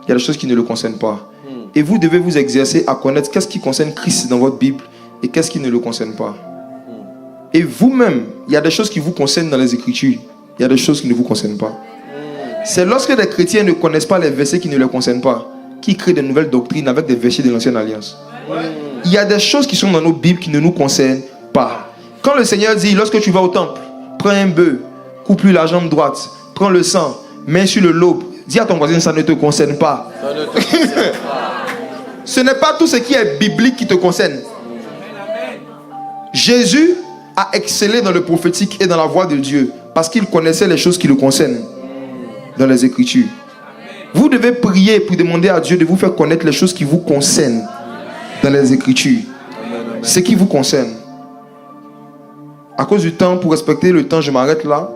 il y a des choses qui ne le concernent pas. Et vous devez vous exercer à connaître qu'est-ce qui concerne Christ dans votre Bible et qu'est-ce qui ne le concerne pas. Et vous-même, il y a des choses qui vous concernent dans les Écritures, il y a des choses qui ne vous concernent pas. C'est lorsque des chrétiens ne connaissent pas les versets qui ne les concernent pas, qui créent de nouvelles doctrines avec des versets de l'Ancienne Alliance. Il y a des choses qui sont dans nos Bibles qui ne nous concernent pas. Quand le Seigneur dit, lorsque tu vas au temple, prends un bœuf, coupe-lui la jambe droite, prends le sang, mets sur le lobe, dis à ton voisin, ça ne te concerne pas. Ça ne te concerne pas. Ce n'est pas tout ce qui est biblique qui te concerne. Jésus a excellé dans le prophétique et dans la voix de Dieu parce qu'il connaissait les choses qui le concernent dans les Écritures. Vous devez prier pour demander à Dieu de vous faire connaître les choses qui vous concernent dans les Écritures. Ce qui vous concerne. À cause du temps, pour respecter le temps, je m'arrête là.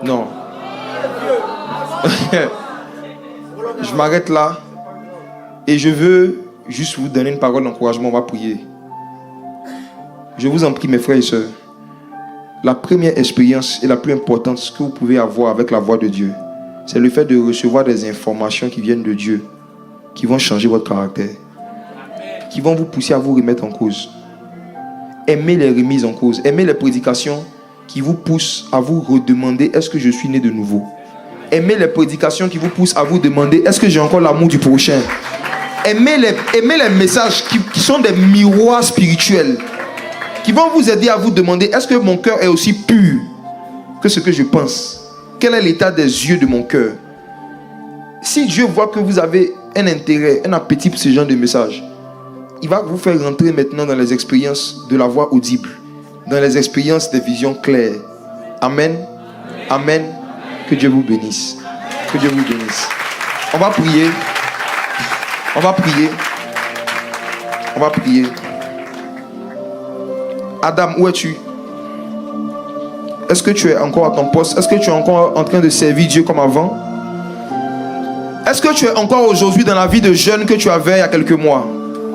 Non. Je m'arrête là. Et je veux juste vous donner une parole d'encouragement. On va prier. Je vous en prie, mes frères et sœurs. La première expérience et la plus importante que vous pouvez avoir avec la voix de Dieu, c'est le fait de recevoir des informations qui viennent de Dieu, qui vont changer votre caractère, qui vont vous pousser à vous remettre en cause. Aimez les remises en cause. Aimez les prédications qui vous poussent à vous redemander est-ce que je suis né de nouveau. Aimez les prédications qui vous poussent à vous demander est-ce que j'ai encore l'amour du prochain. Aimez les messages qui sont des miroirs spirituels, qui vont vous aider à vous demander est-ce que mon cœur est aussi pur que ce que je pense. Quel est l'état des yeux de mon cœur? Si Dieu voit que vous avez un intérêt, un appétit pour ce genre de message, il va vous faire rentrer maintenant dans les expériences de la voix audible, dans les expériences des visions claires. Amen. Amen. Que Dieu vous bénisse. Que Dieu vous bénisse. On va prier. On va prier. On va prier. Adam, où es-tu? Est-ce que tu es encore à ton poste? Est-ce que tu es encore en train de servir Dieu comme avant? Est-ce que tu es encore aujourd'hui dans la vie de jeûne que tu avais il y a quelques mois?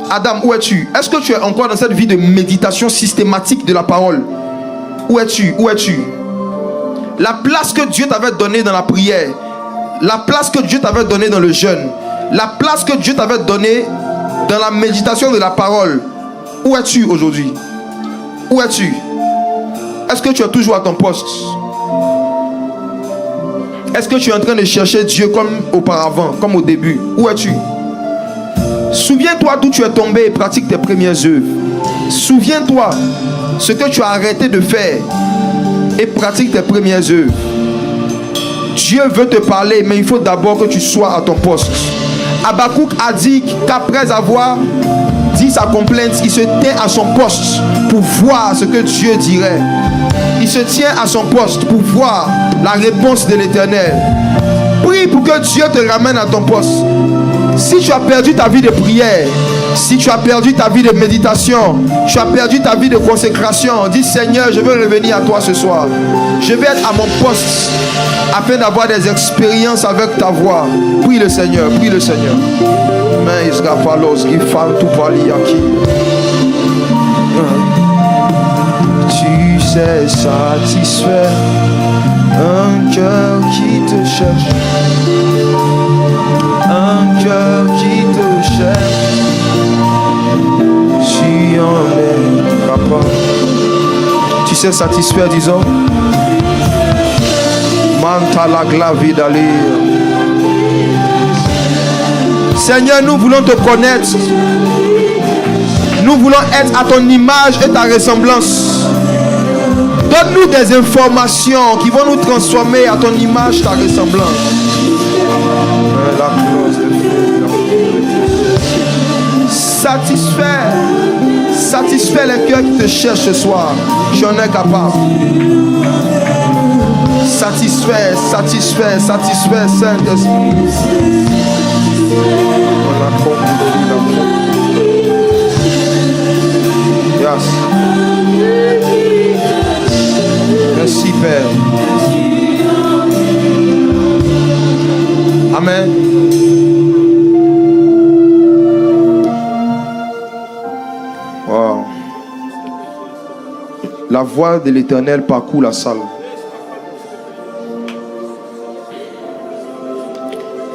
Adam, où es-tu? Est-ce que tu es encore dans cette vie de méditation systématique de la parole? Où es-tu? Où es-tu? La place que Dieu t'avait donnée dans la prière, la place que Dieu t'avait donnée dans le jeûne, la place que Dieu t'avait donnée dans la méditation de la parole, où es-tu aujourd'hui? Où es-tu? Est-ce que tu es toujours à ton poste? Est-ce que tu es en train de chercher Dieu comme auparavant, comme au début? Où es-tu? Souviens-toi d'où tu es tombé et pratique tes premières œuvres. Souviens-toi ce que tu as arrêté de faire et pratique tes premières œuvres. Dieu veut te parler, mais il faut d'abord que tu sois à ton poste. Habakkuk a dit qu'après avoir dit sa complainte, il se tient à son poste pour voir ce que Dieu dirait. Il se tient à son poste pour voir la réponse de l'Éternel. Prie pour que Dieu te ramène à ton poste. Si tu as perdu ta vie de prière, si tu as perdu ta vie de méditation, tu as perdu ta vie de consécration, dis Seigneur, je veux revenir à toi ce soir. Je vais être à mon poste afin d'avoir des expériences avec ta voix. Prie le Seigneur, prie le Seigneur. Tu sais satisfaire un cœur qui te cherche. Un cœur qui te cherche. Si on est capable. Tu sais satisfaire, disons. Seigneur, nous voulons te connaître. Nous voulons être à ton image et ta ressemblance. Donne-nous des informations qui vont nous transformer à ton image, ta ressemblance. Satisfais les cœurs qui te cherchent ce soir. J'en ai capable. Satisfais, Saint-Esprit. Yes. Merci, Père. Amen. Wow. La voix de l'Éternel parcourt la salle.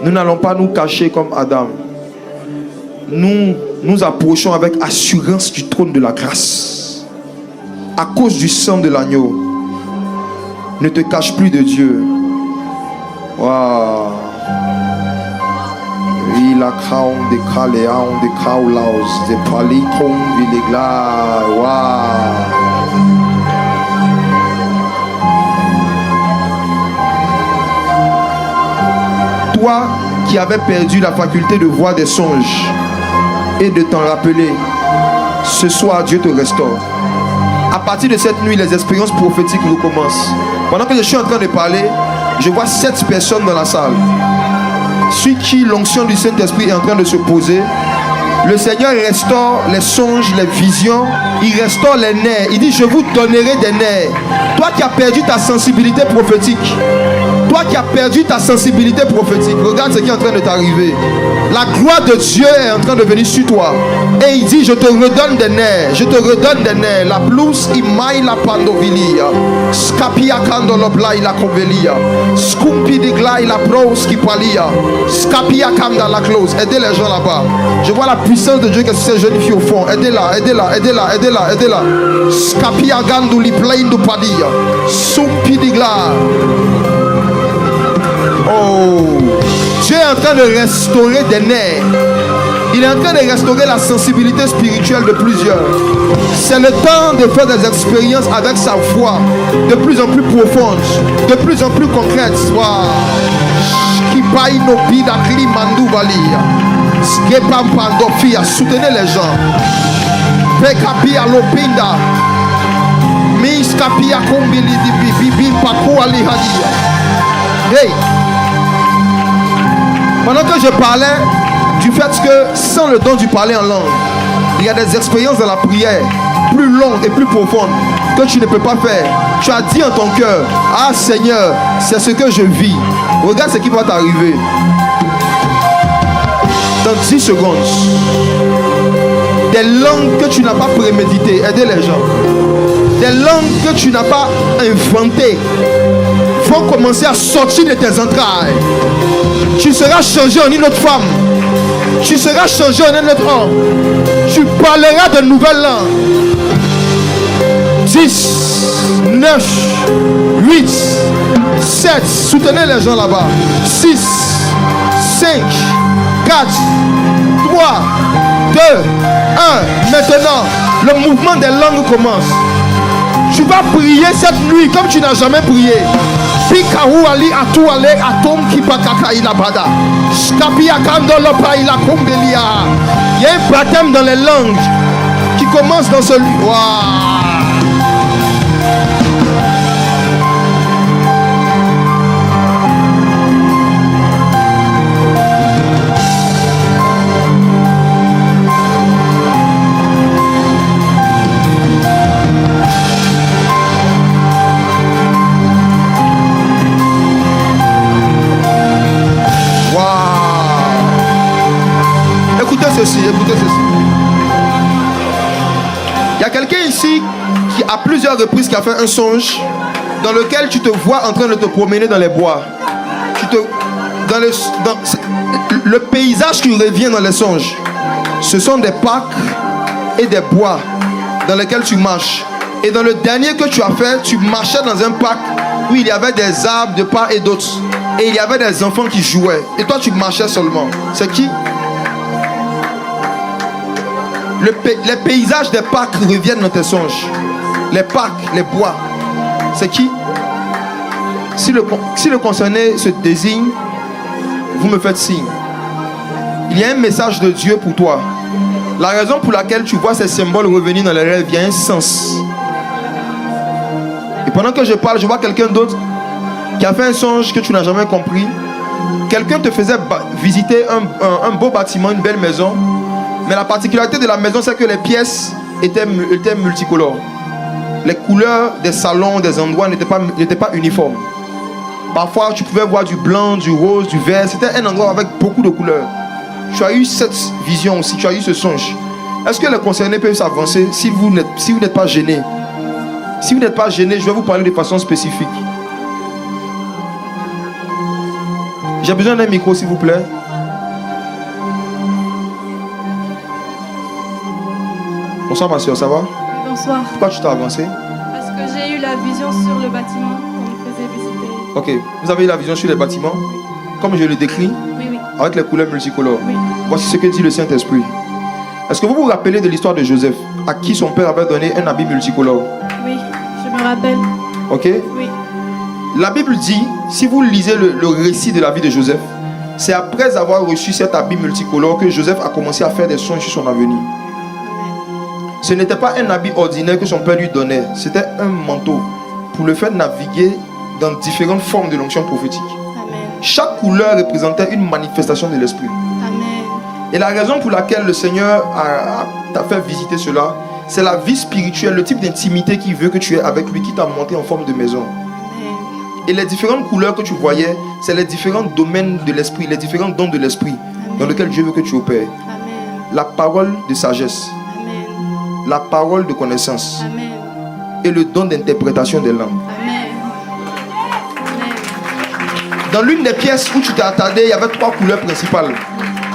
Nous n'allons pas nous cacher comme Adam. Nous nous approchons avec assurance du trône de la grâce. À cause du sang de l'agneau. Ne te cache plus de Dieu. Wow. Il a crown de Caléon, de Caulaus, de Palicon, Villegla. Wow. Toi qui avais perdu la faculté de voir des songes et de t'en rappeler, ce soir Dieu te restaure. À partir de cette nuit, les expériences prophétiques recommencent. Pendant que je suis en train de parler, je vois 7 personnes dans la salle. Sur qui l'onction du Saint-Esprit est en train de se poser. Le Seigneur restaure les songes, les visions. Il restaure les nerfs. Il dit, je vous donnerai des nerfs. Toi qui as perdu ta sensibilité prophétique. Toi qui as perdu ta sensibilité prophétique. Regarde ce qui est en train de t'arriver. La gloire de Dieu est en train de venir sur toi. Et il dit, je te redonne des nerfs. Je te redonne des nerfs. La plus imai la pandovilia. Scapia candolobla la convelia. Scumpi de glai la pros qui palia. Scapia canda la close. Aidez les gens là-bas. Je vois la puissance de Dieu qui se jeune fille au fond. Aidez-la, aidez-la, aidez-la, aidez-la, aidez-la. Scapia ganduli plain du padia. Sumpi de glai. Oh, Dieu est en train de restaurer des nerfs. Il est en train de restaurer la sensibilité spirituelle de plusieurs. C'est le temps de faire des expériences avec sa foi de plus en plus profonde, de plus en plus concrète. Soutenez les gens. Hey! Pendant que je parlais du fait que sans le don du parler en langue, il y a des expériences dans la prière plus longues et plus profondes que tu ne peux pas faire. Tu as dit en ton cœur, ah Seigneur, c'est ce que je vis. Regarde ce qui va t'arriver. Dans 10 secondes, des langues que tu n'as pas préméditées, aidez les gens. Des langues que tu n'as pas inventées vont commencer à sortir de tes entrailles. Tu seras changé en une autre femme. Tu seras changé en un autre homme. Tu parleras de nouvelles langues. 10, 9, 8, 7. Soutenez les gens là-bas. 6, 5, 4, 3, 2, 1. Maintenant, le mouvement des langues commence. Tu vas prier cette nuit comme tu n'as jamais prié. Il y a un baptême dans les langues qui commence dans ce lieu. Wow. Écoutez ceci. Il y a quelqu'un ici qui à plusieurs reprises qui a fait un songe dans lequel tu te vois en train de te promener dans les bois. Le paysage qui revient dans les songes, ce sont des parcs et des bois dans lesquels tu marches. Et dans le dernier que tu as fait, tu marchais dans un parc où il y avait des arbres de part et d'autre. Et il y avait des enfants qui jouaient. Et toi, tu marchais seulement. C'est qui? Les paysages des parcs reviennent dans tes songes. Les parcs, les bois. C'est qui? Si le concerné se désigne, vous me faites signe. Il y a un message de Dieu pour toi. La raison pour laquelle tu vois ces symboles revenir dans les rêves, il y a un sens. Et pendant que je parle, je vois quelqu'un d'autre qui a fait un songe que tu n'as jamais compris. Quelqu'un te faisait visiter un beau bâtiment, une belle maison. Mais la particularité de la maison, c'est que les pièces étaient multicolores. Les couleurs des salons, des endroits n'étaient pas uniformes. Parfois, tu pouvais voir du blanc, du rose, du vert. C'était un endroit avec beaucoup de couleurs. Tu as eu cette vision aussi, tu as eu ce songe. Est-ce que les concernés peuvent s'avancer si vous n'êtes pas gêné? Si vous n'êtes pas gêné, je vais vous parler de façon spécifique. J'ai besoin d'un micro, s'il vous plaît. Bonsoir ma soeur, ça va? Bonsoir. Pourquoi tu t'es avancé? Parce que j'ai eu la vision sur le bâtiment qu'on me faisait visiter. Ok, vous avez eu la vision sur les bâtiments, comme je le décris, Oui, oui. avec les couleurs multicolores. Oui. Voici ce que dit le Saint-Esprit. Est-ce que vous vous rappelez de l'histoire de Joseph, à qui son père avait donné un habit multicolore? Oui, je me rappelle. Ok? Oui. La Bible dit, si vous lisez le récit de la vie de Joseph, c'est après avoir reçu cet habit multicolore que Joseph a commencé à faire des songes sur son avenir. Ce n'était pas un habit ordinaire que son père lui donnait, c'était un manteau pour le faire naviguer dans différentes formes de l'onction prophétique. Amen. Chaque couleur représentait une manifestation de l'esprit. Amen. Et la raison pour laquelle le Seigneur t'a fait visiter cela, c'est la vie spirituelle, le type d'intimité qu'il veut que tu aies avec lui, qui t'a monté en forme de maison. Amen. Et les différentes couleurs que tu voyais, c'est les différents domaines de l'esprit, les différents dons de l'esprit dans lesquels Dieu veut que tu opères. Amen. La parole de sagesse, Amen. la parole de connaissance Amen. et le don d'interprétation des langues. Amen. Amen. Dans l'une des pièces où tu t'es attardé, il y avait 3 couleurs principales.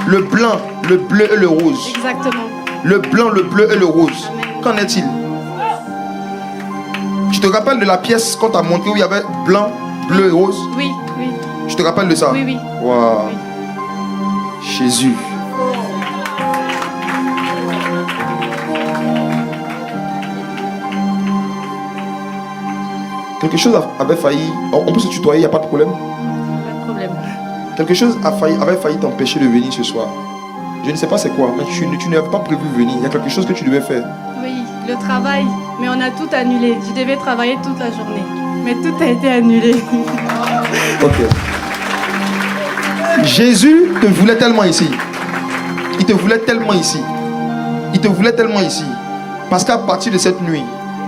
Le blanc, le bleu et le rose. Exactement. Le blanc, le bleu et le rose. Amen. Qu'en est-il? Tu te rappelles de la pièce qu'on t'a montré où il y avait blanc, bleu et rose? Oui, oui. Tu te rappelles de ça? Oui, oui. Wow. Oui. Jésus. Quelque chose avait failli. On peut se tutoyer, il n'y a pas de problème. Pas de problème. Quelque chose avait failli t'empêcher de venir ce soir. Je ne sais pas c'est quoi, mais tu n'avais pas prévu venir. Il y a quelque chose que tu devais faire. Oui, le travail. Mais on a tout annulé. Je devais travailler toute la journée. Mais tout a été annulé. Ok. Jésus te voulait tellement ici. Il te voulait tellement ici. Il te voulait tellement ici. Parce qu'à partir de cette nuit,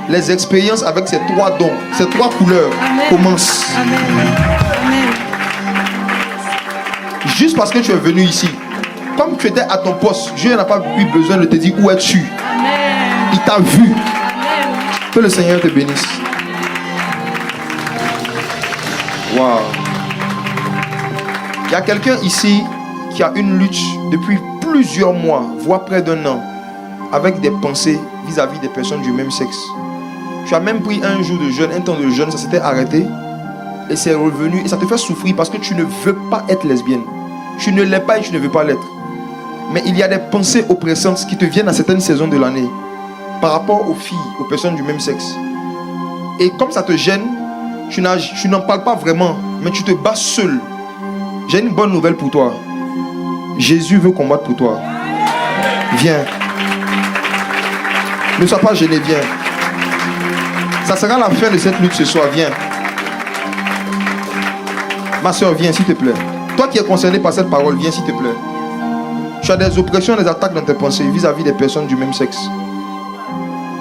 les expériences avec ces 3 dons, ces 3 couleurs Amen. commencent. Amen. Amen. Juste parce que tu es venu ici. Comme tu étais à ton poste, Dieu n'a pas eu besoin de te dire où es-tu. Amen. Il t'a vu. Amen. Que le Seigneur te bénisse. Waouh. Il y a quelqu'un ici qui a une lutte depuis plusieurs mois, voire près d'1 an, avec des pensées vis-à-vis des personnes du même sexe. Tu as même pris un jour de jeûne, un temps de jeûne, ça s'était arrêté et c'est revenu et ça te fait souffrir parce que tu ne veux pas être lesbienne. Tu ne l'es pas et tu ne veux pas l'être. Mais il y a des pensées oppressantes qui te viennent à certaines saisons de l'année par rapport aux filles, aux personnes du même sexe. Et comme ça te gêne, tu n'en parles pas vraiment, mais tu te bats seul. J'ai une bonne nouvelle pour toi. Jésus veut combattre pour toi. Viens. Ne sois pas gêné, viens. Ça sera la fin de cette lutte ce soir, viens. Ma soeur, viens s'il te plaît. Toi qui es concerné par cette parole, viens s'il te plaît. Tu as des oppressions, des attaques dans tes pensées vis-à-vis des personnes du même sexe.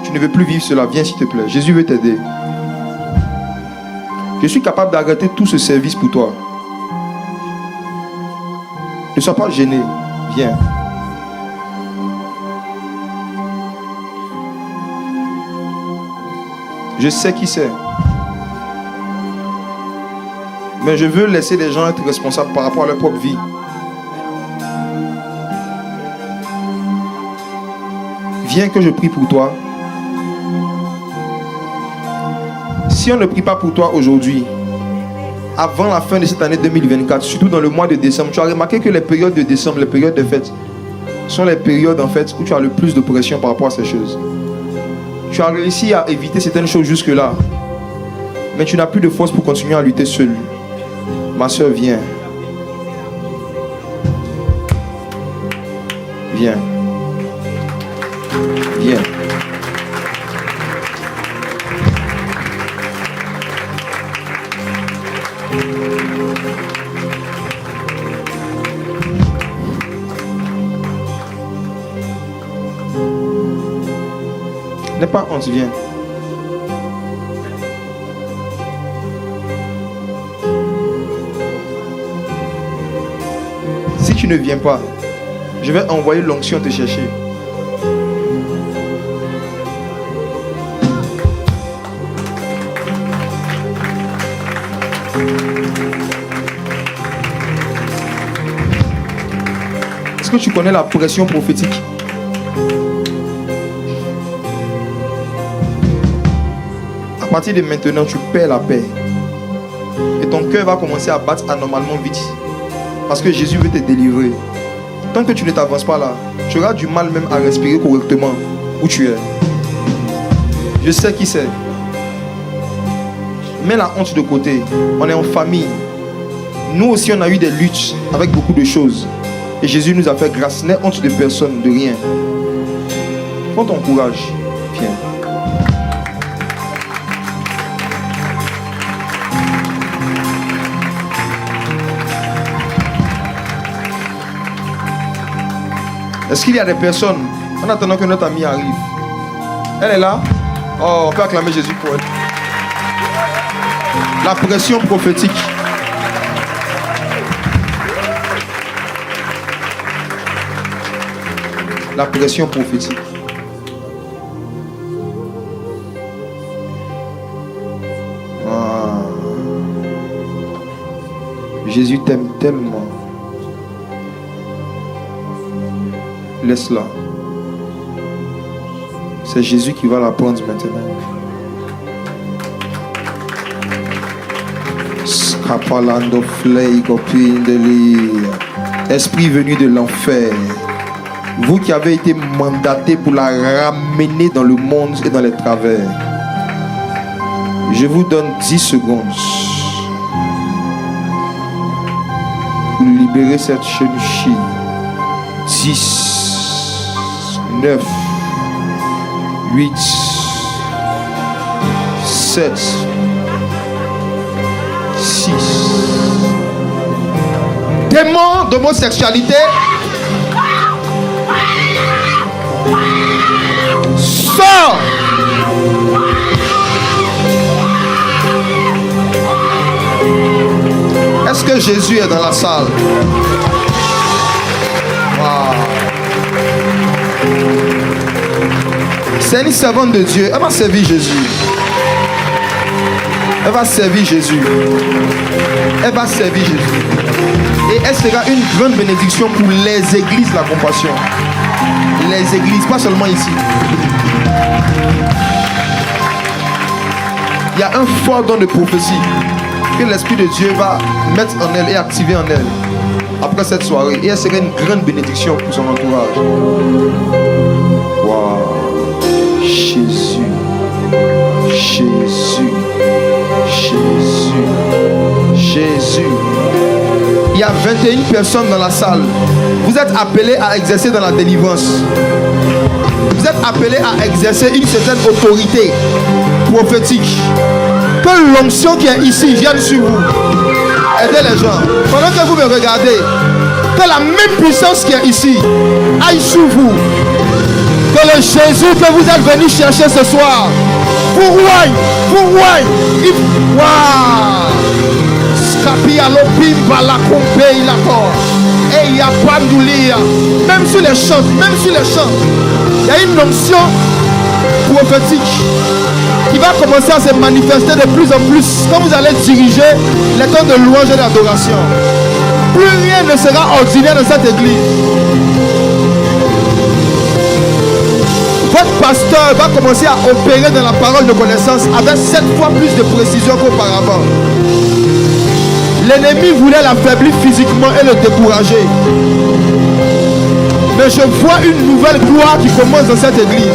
Tu ne veux plus vivre cela, viens s'il te plaît. Jésus veut t'aider. Je suis capable d'arrêter tout ce service pour toi. Ne sois pas gêné, viens. Je sais qui c'est. Mais je veux laisser les gens être responsables par rapport à leur propre vie. Viens que je prie pour toi. Si on ne prie pas pour toi aujourd'hui, avant la fin de cette année 2024, surtout dans le mois de décembre, tu as remarqué que les périodes de décembre, les périodes de fête, sont les périodes en fait où tu as le plus de pression par rapport à ces choses. Tu as réussi à éviter certaines choses jusque-là, mais tu n'as plus de force pour continuer à lutter seul. Ma soeur, viens. Viens. Viens. N'aie pas honte, viens. Si tu ne viens pas, je vais envoyer l'onction te chercher. Est-ce que tu connais la pression prophétique? À partir de maintenant, tu perds la paix. Et ton cœur va commencer à battre anormalement vite. Parce que Jésus veut te délivrer. Tant que tu ne t'avances pas là, tu auras du mal même à respirer correctement où tu es. Je sais qui c'est. Mets la honte de côté. On est en famille. Nous aussi, on a eu des luttes avec beaucoup de choses. Et Jésus nous a fait grâce. N'aie honte de personne, de rien. Prends ton courage. Viens. Est-ce qu'il y a des personnes, en attendant que notre amie arrive? Elle est là? Oh, on peut acclamer Jésus pour elle. La pression prophétique. La pression prophétique. Ah. Jésus t'aime tellement. Laisse-la. C'est Jésus qui va la prendre maintenant. Scapalando flake esprit venu de l'enfer. Vous qui avez été mandaté pour la ramener dans le monde et dans les travers. Je vous donne 10 secondes pour libérer cette chenille. 10, 9, 8, 7, 6. Démon d'homosexualité, sors. Est-ce que Jésus est dans la salle? Wow. C'est une servante de Dieu. Elle va servir Jésus. Elle va servir Jésus. Elle va servir Jésus. Et elle sera une grande bénédiction pour les églises de la compassion. Les églises, pas seulement ici. Il y a un fort don de prophétie que l'Esprit de Dieu va mettre en elle et activer en elle après cette soirée. Et elle sera une grande bénédiction pour son entourage. Wow. Jésus. Jésus. Jésus. Jésus. Il y a 21 personnes dans la salle. Vous êtes appelés à exercer dans la délivrance. Vous êtes appelés à exercer une certaine autorité prophétique. Que l'onction qui est ici vienne sur vous. Aidez les gens. Pendant que vous me regardez, que la même puissance qui est ici aille sur vous. Que le Jésus que vous êtes venu chercher ce soir vous roigne. Waouh! Même sur les chants, il y a une onction prophétique qui va commencer à se manifester de plus en plus quand vous allez diriger les temps de louange et d'adoration. Plus rien ne sera ordinaire dans cette église. Votre pasteur va commencer à opérer dans la parole de connaissance avec 7 fois plus de précision qu'auparavant. L'ennemi voulait l'affaiblir physiquement et le décourager. Mais je vois une nouvelle gloire qui commence dans cette église.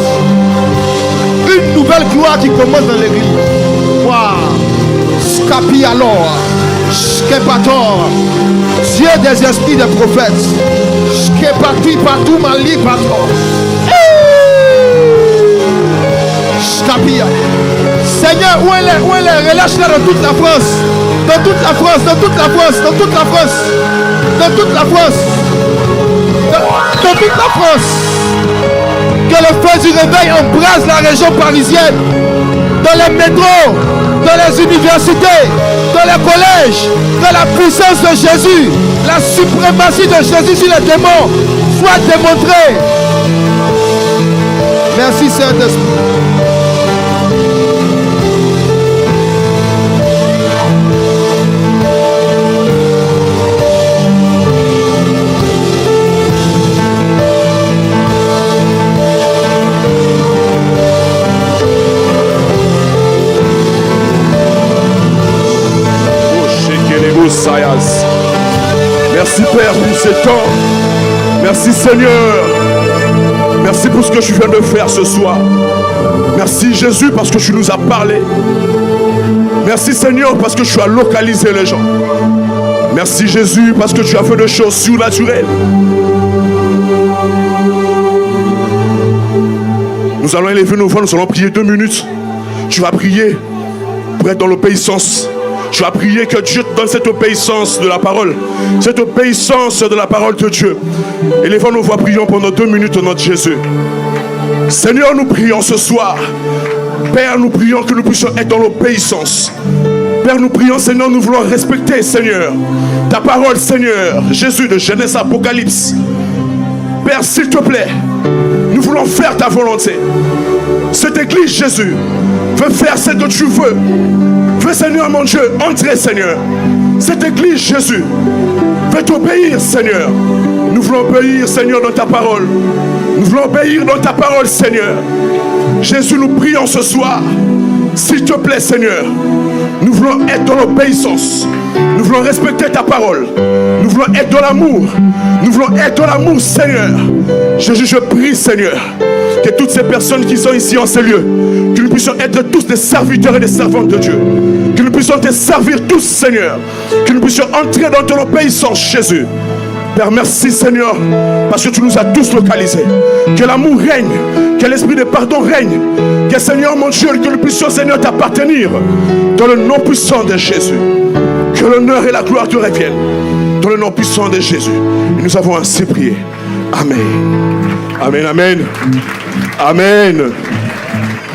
Une nouvelle gloire qui commence dans l'église. Waouh! Scapi alors. Skepator. Dieu des esprits des prophètes. Skepati partout mali pator. Scapia. Seigneur, où elle est? Relâche-la dans toute la France. Dans toute la France, dans toute la France, dans toute la France. Dans toute la France. Dans toute la France. Que le feu du réveil embrase la région parisienne. Dans les métros, dans les universités, dans les collèges, dans la puissance de Jésus, la suprématie de Jésus sur les démons soit démontrée. Merci Saint-Esprit. Merci Père pour ce temps. Merci Seigneur. Merci pour ce que tu viens de faire ce soir. Merci Jésus parce que tu nous as parlé. Merci Seigneur parce que tu as localisé les gens. Merci Jésus parce que tu as fait des choses surnaturelles. Nous allons élever nos voix, nous allons prier 2 minutes. Tu vas prier pour être dans l'obéissance. Tu vas prier que Dieu te donne cette obéissance de la parole. Cette obéissance de la parole de Dieu. Élevons nos voix, prions pendant 2 minutes au nom de Jésus. Seigneur, nous prions ce soir. Père, nous prions que nous puissions être dans l'obéissance. Père, nous prions, Seigneur, nous voulons respecter, Seigneur, ta parole, Seigneur. Jésus de Genèse Apocalypse. Père, s'il te plaît, nous voulons faire ta volonté. Cette église, Jésus, veut faire ce que tu veux. Veux, Seigneur, mon Dieu, entrer, Seigneur. Cette église, Jésus, veut t'obéir, Seigneur. Nous voulons obéir, Seigneur, dans ta parole. Nous voulons obéir dans ta parole, Seigneur. Jésus, nous prions ce soir. S'il te plaît, Seigneur, nous voulons être dans l'obéissance. Nous voulons respecter ta parole. Nous voulons être dans l'amour. Nous voulons être dans l'amour, Seigneur. Jésus, je prie, Seigneur, que toutes ces personnes qui sont ici en ce lieu, que nous puissions être tous des serviteurs et des servantes de Dieu. Que nous puissions te servir tous, Seigneur. Que nous puissions entrer dans ton obéissance, Jésus. Père, merci, Seigneur, parce que tu nous as tous localisés. Que l'amour règne, que l'esprit de pardon règne. Que, Seigneur, mon Dieu, que nous puissions, Seigneur, t'appartenir dans le nom puissant de Jésus. Que l'honneur et la gloire te reviennent dans le nom puissant de Jésus. Et nous avons ainsi prié. Amen. Amen, amen. Amen.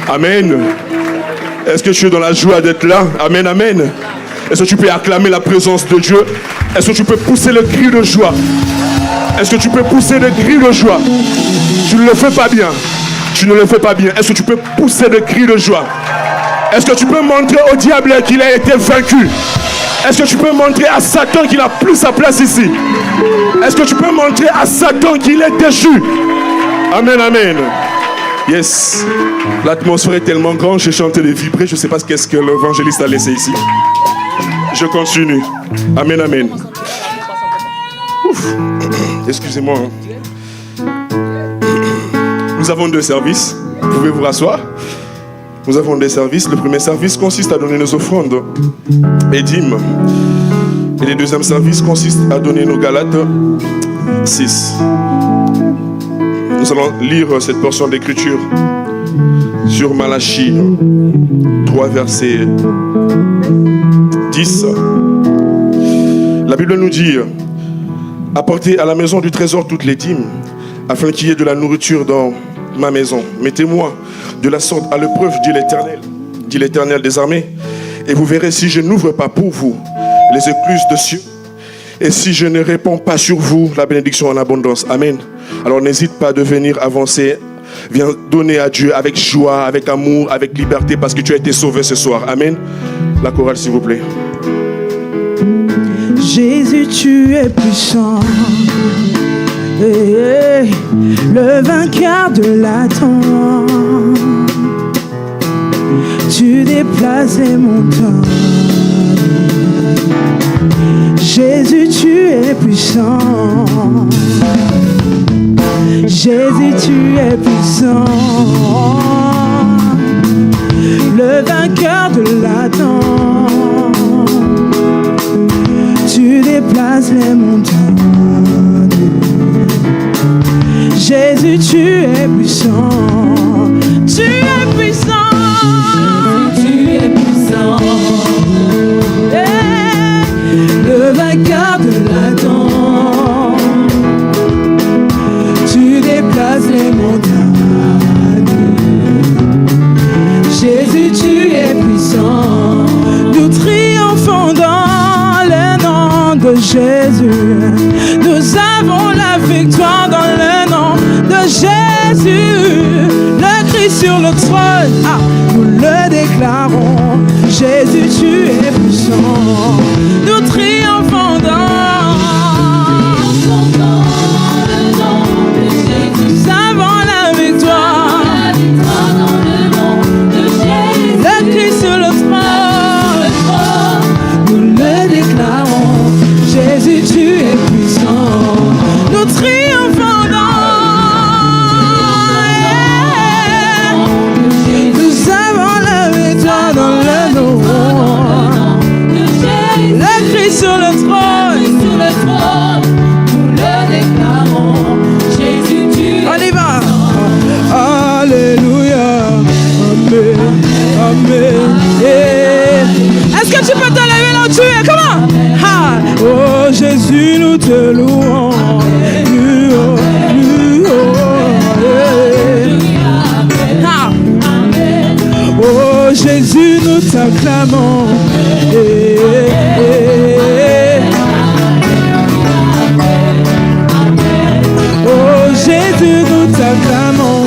Amen. Est-ce que tu es dans la joie d'être là? Amen, amen. Est-ce que tu peux acclamer la présence de Dieu? Est-ce que tu peux pousser le cri de joie? Est-ce que tu peux pousser le cri de joie? Tu ne le fais pas bien. Tu ne le fais pas bien. Est-ce que tu peux pousser le cri de joie? Est-ce que tu peux montrer au diable qu'il a été vaincu? Est-ce que tu peux montrer à Satan qu'il n'a plus sa place ici? Est-ce que tu peux montrer à Satan qu'il est déchu? Amen, amen. Yes. L'atmosphère est tellement grande, j'ai chanté les vibrer. Je ne sais pas qu'est-ce que l'évangéliste a laissé ici. Je continue. Amen, amen. Ouf. Excusez-moi. Nous avons 2 services. Vous pouvez vous rasseoir. Nous avons 2 services. Le premier service consiste à donner nos offrandes et dîmes. Et le deuxième service consiste à donner nos Galates 6. Nous allons lire cette portion d'écriture sur Malachie 3, verset 10. La Bible nous dit: apportez à la maison du trésor toutes les dîmes, afin qu'il y ait de la nourriture dans ma maison. Mettez-moi de la sorte à l'épreuve, dit l'Éternel des armées, et vous verrez si je n'ouvre pas pour vous les écluses de cieux, et si je ne répands pas sur vous la bénédiction en abondance. Amen. Alors n'hésite pas de venir avancer. Viens donner à Dieu avec joie, avec amour, avec liberté, parce que tu as été sauvé ce soir. Amen. La chorale, s'il vous plaît. Jésus, tu es puissant, le vainqueur de la tombe. Tu déplaces les montagnes, Jésus, tu es puissant. Jésus, tu es puissant. Le vainqueur de l'Adam. Tu déplaces les montagnes. Jésus, tu es puissant. Tu es puissant. Tu es puissant. Hey, le vainqueur de l'Adam. Tu déplaces les montagnes. Jésus, tu es puissant. Nous triomphons dans le nom de Jésus. Nous avons la victoire dans le nom de Jésus. Le Christ sur le trône, nous le déclarons. Jésus, tu es puissant. Nous triomphons dans le nom de Jésus. Nous avons la victoire dans le nom de Jésus. Le Christ sur le trône, nous le déclarons. Jésus, tu es puissant. Nous triomphons nous avons la victoire dans le nom de Jésus. Le Christ sur le trône, nous le déclarons. Jésus, tu es puissant. On y va. Alléluia. Amen. Amen. Yeah. Est-ce que tu peux te lever là où tu es? Comment? Oh Jésus, nous te louons. Oh Jésus, nous t'acclamons. Oh Jésus, nous t'acclamons.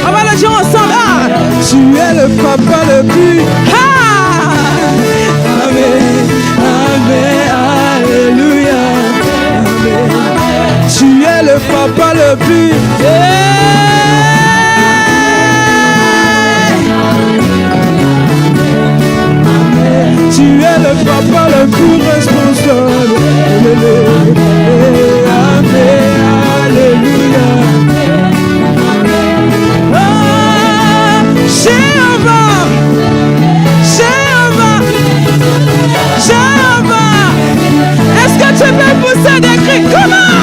On va le dire ensemble. Tu es le papa le plus. Amen, amen, alléluia. Amen. Tu es le papa le plus. Tu es le papa le plus responsable. Amen, alléluia. Jéhovah, Jéhovah, Jéhovah. Est-ce que tu peux pousser des cris? Comment?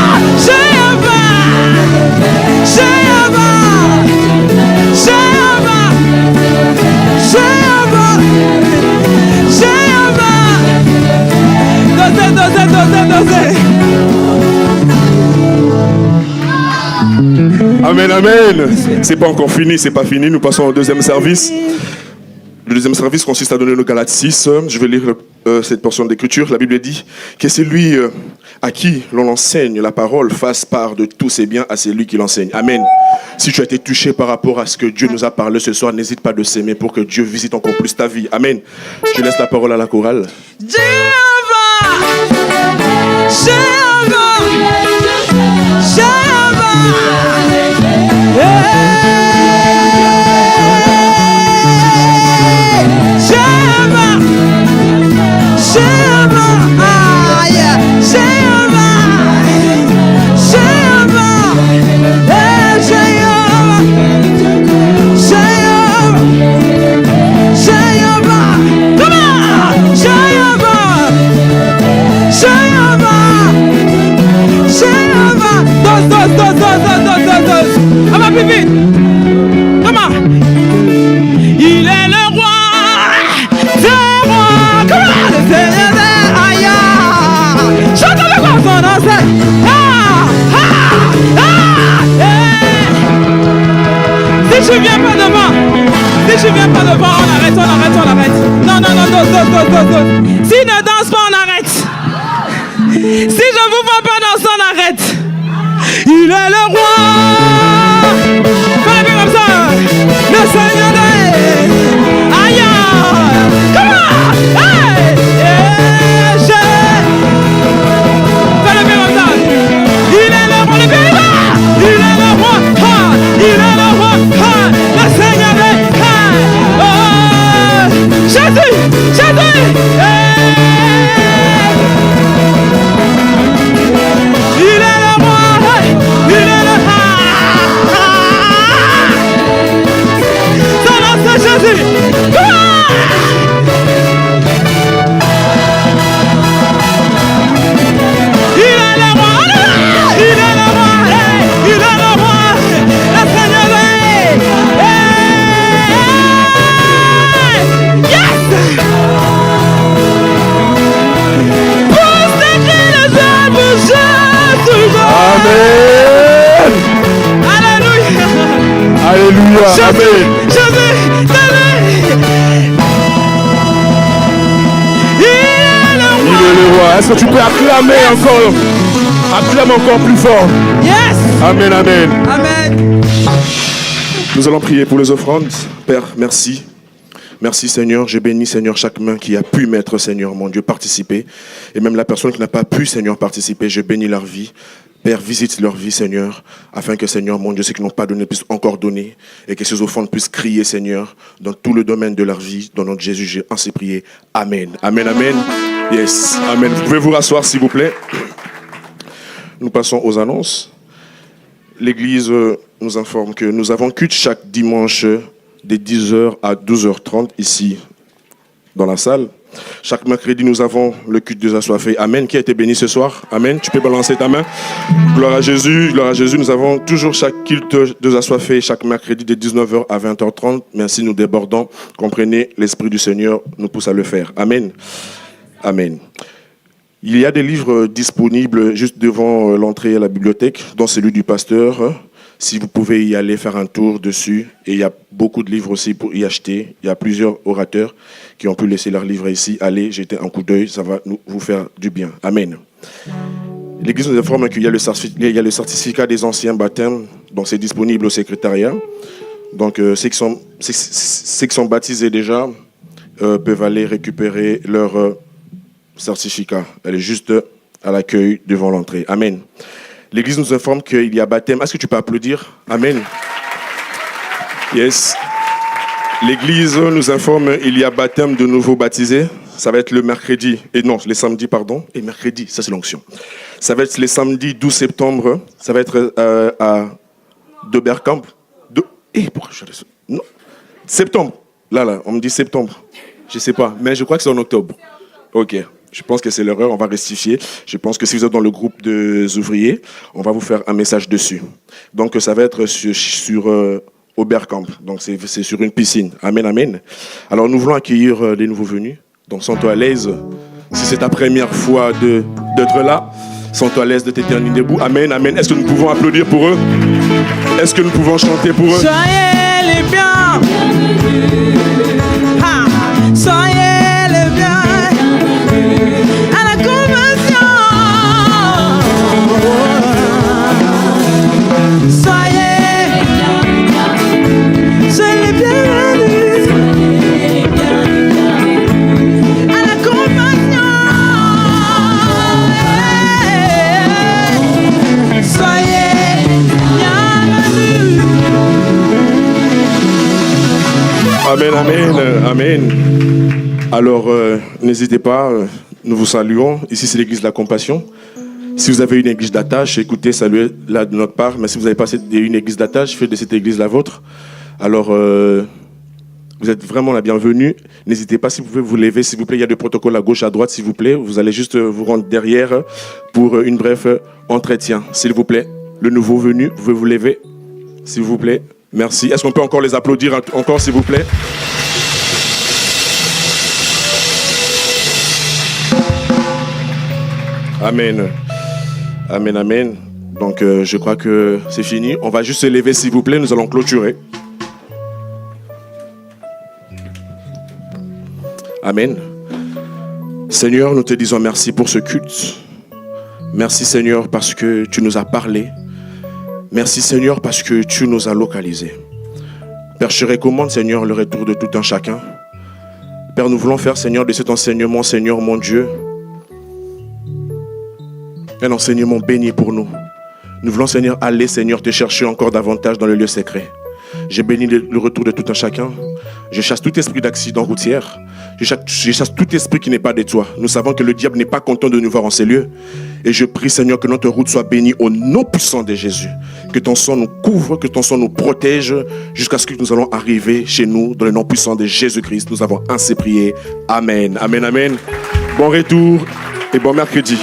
Jéhovah, Jéhovah, Jéhovah, Jéhovah, Jéhovah. Dosez. Amen, amen. C'est pas encore fini, c'est pas fini. Nous passons au deuxième service. Le deuxième service consiste à donner le Galates 6. Je vais lire cette portion d'écriture. La Bible dit que c'est lui à qui l'on enseigne la parole fasse part de tous ses biens à celui qui l'enseigne. Amen. Si tu as été touché par rapport à ce que Dieu nous a parlé ce soir, n'hésite pas de s'aimer pour que Dieu visite encore plus ta vie. Amen. Je laisse la parole à la chorale. Jéhovah, Jéhovah, Jéhovah. Jéhovah, Jéhovah, ah bah plus vite. Comment? Il est le roi des rois. Comment? Le Seigneur des aïe. Chante avec moi son nom, c'est Si tu viens pas devant, on arrête. Non. Si ne danse pas, on arrête. Si je vous vois pas danser, on arrête. Il est le roi. Fais-le comme ça. Le Seigneur des aïe. Comment? Hey. Fais-le comme ça. Il est le roi. Le pays là. Il est le roi. Il est le roi. Le Seigneur des Alléluia. Amen. Il est le roi. Est-ce que tu peux acclamer encore? Acclame encore plus fort. Yes. Amen, amen. Amen. Nous allons prier pour les offrandes. Père, merci. Merci Seigneur, je bénis Seigneur chaque main qui a pu mettre Seigneur mon Dieu participer. Et même la personne qui n'a pas pu Seigneur participer, je bénis leur vie. Père, visite leur vie, Seigneur, afin que, Seigneur, mon Dieu, ceux qui n'ont pas donné puissent encore donner et que ces offrandes puissent crier, Seigneur, dans tout le domaine de leur vie, dans notre Jésus, j'ai ainsi prié. Amen. Amen, amen. Yes, amen. Vous pouvez vous rasseoir, s'il vous plaît. Nous passons aux annonces. L'Église nous informe que nous avons culte chaque dimanche de 10h à 12h30 ici, dans la salle. Chaque mercredi, nous avons le culte des assoiffés. Amen. Qui a été béni ce soir? Amen. Tu peux balancer ta main. Gloire à Jésus. Gloire à Jésus. Nous avons toujours chaque culte des assoiffés chaque mercredi de 19h à 20h30. Merci, nous débordons. Comprenez, l'Esprit du Seigneur nous pousse à le faire. Amen. Amen. Il y a des livres disponibles juste devant l'entrée à la bibliothèque, dont celui du pasteur. Si vous pouvez y aller faire un tour dessus, et il y a beaucoup de livres aussi pour y acheter. Il y a plusieurs orateurs qui ont pu laisser leurs livres ici. Allez, jetez un coup d'œil, ça va vous faire du bien. Amen. L'Église nous informe qu'il y a le certificat des anciens baptêmes, donc c'est disponible au secrétariat. Donc ceux qui sont baptisés déjà peuvent aller récupérer leur certificat. Elle est juste à l'accueil devant l'entrée. Amen. L'Église nous informe qu'il y a baptême. Est-ce que tu peux applaudir? Amen. Yes. L'Église nous informe qu'il y a baptême de nouveaux baptisés. Ça va être le mercredi, et non, les samedis, pardon. Et mercredi, ça c'est l'onction. Ça va être les samedis 12 septembre. Ça va être à Deberkamp. Pourquoi je suis non. Septembre. Là, on me dit septembre. Je ne sais pas, mais je crois que c'est en octobre. Ok. Je pense que c'est l'erreur, on va rectifier. Je pense que si vous êtes dans le groupe des ouvriers, on va vous faire un message dessus. Donc ça va être sur Oberkamp, donc c'est sur une piscine. Amen, amen. Alors nous voulons accueillir les nouveaux venus. Donc sens-toi à l'aise. Si c'est ta première fois d'être là, sens-toi à l'aise de t'éterniser debout. Amen, amen. Est-ce que nous pouvons applaudir pour eux? Est-ce que nous pouvons chanter pour eux? Soyez les biens. Soyez les biens. Amen, amen, amen. Alors, n'hésitez pas, nous vous saluons. Ici, c'est l'église de la compassion. Si vous avez une église d'attache, écoutez, saluez-la de notre part. Mais si vous n'avez pas une église d'attache, faites de cette église la vôtre. Alors, vous êtes vraiment la bienvenue. N'hésitez pas, si vous pouvez vous lever, s'il vous plaît. Il y a des protocoles à gauche, à droite, s'il vous plaît. Vous allez juste vous rendre derrière pour une bref entretien, s'il vous plaît. Le nouveau venu, vous pouvez vous lever, s'il vous plaît. Merci. Est-ce qu'on peut encore les applaudir encore, s'il vous plaît? Amen. Amen, amen. Donc, je crois que c'est fini. On va juste se lever, s'il vous plaît. Nous allons clôturer. Amen. Seigneur, nous te disons merci pour ce culte. Merci, Seigneur, parce que tu nous as parlé. Merci, Seigneur, parce que tu nous as localisés. Père, je recommande, Seigneur, le retour de tout un chacun. Père, nous voulons faire, Seigneur, de cet enseignement, Seigneur, mon Dieu, un enseignement béni pour nous. Nous voulons, Seigneur, aller, Seigneur, te chercher encore davantage dans le lieu secret. Je bénis le retour de tout un chacun. Je chasse tout esprit d'accident routier. Je chasse tout esprit qui n'est pas de toi. Nous savons que le diable n'est pas content de nous voir en ces lieux. Et je prie, Seigneur, que notre route soit bénie au nom puissant de Jésus. Que ton sang nous couvre, que ton sang nous protège jusqu'à ce que nous allons arriver chez nous dans le nom puissant de Jésus-Christ. Nous avons ainsi prié. Amen. Amen, amen. Bon retour et bon mercredi.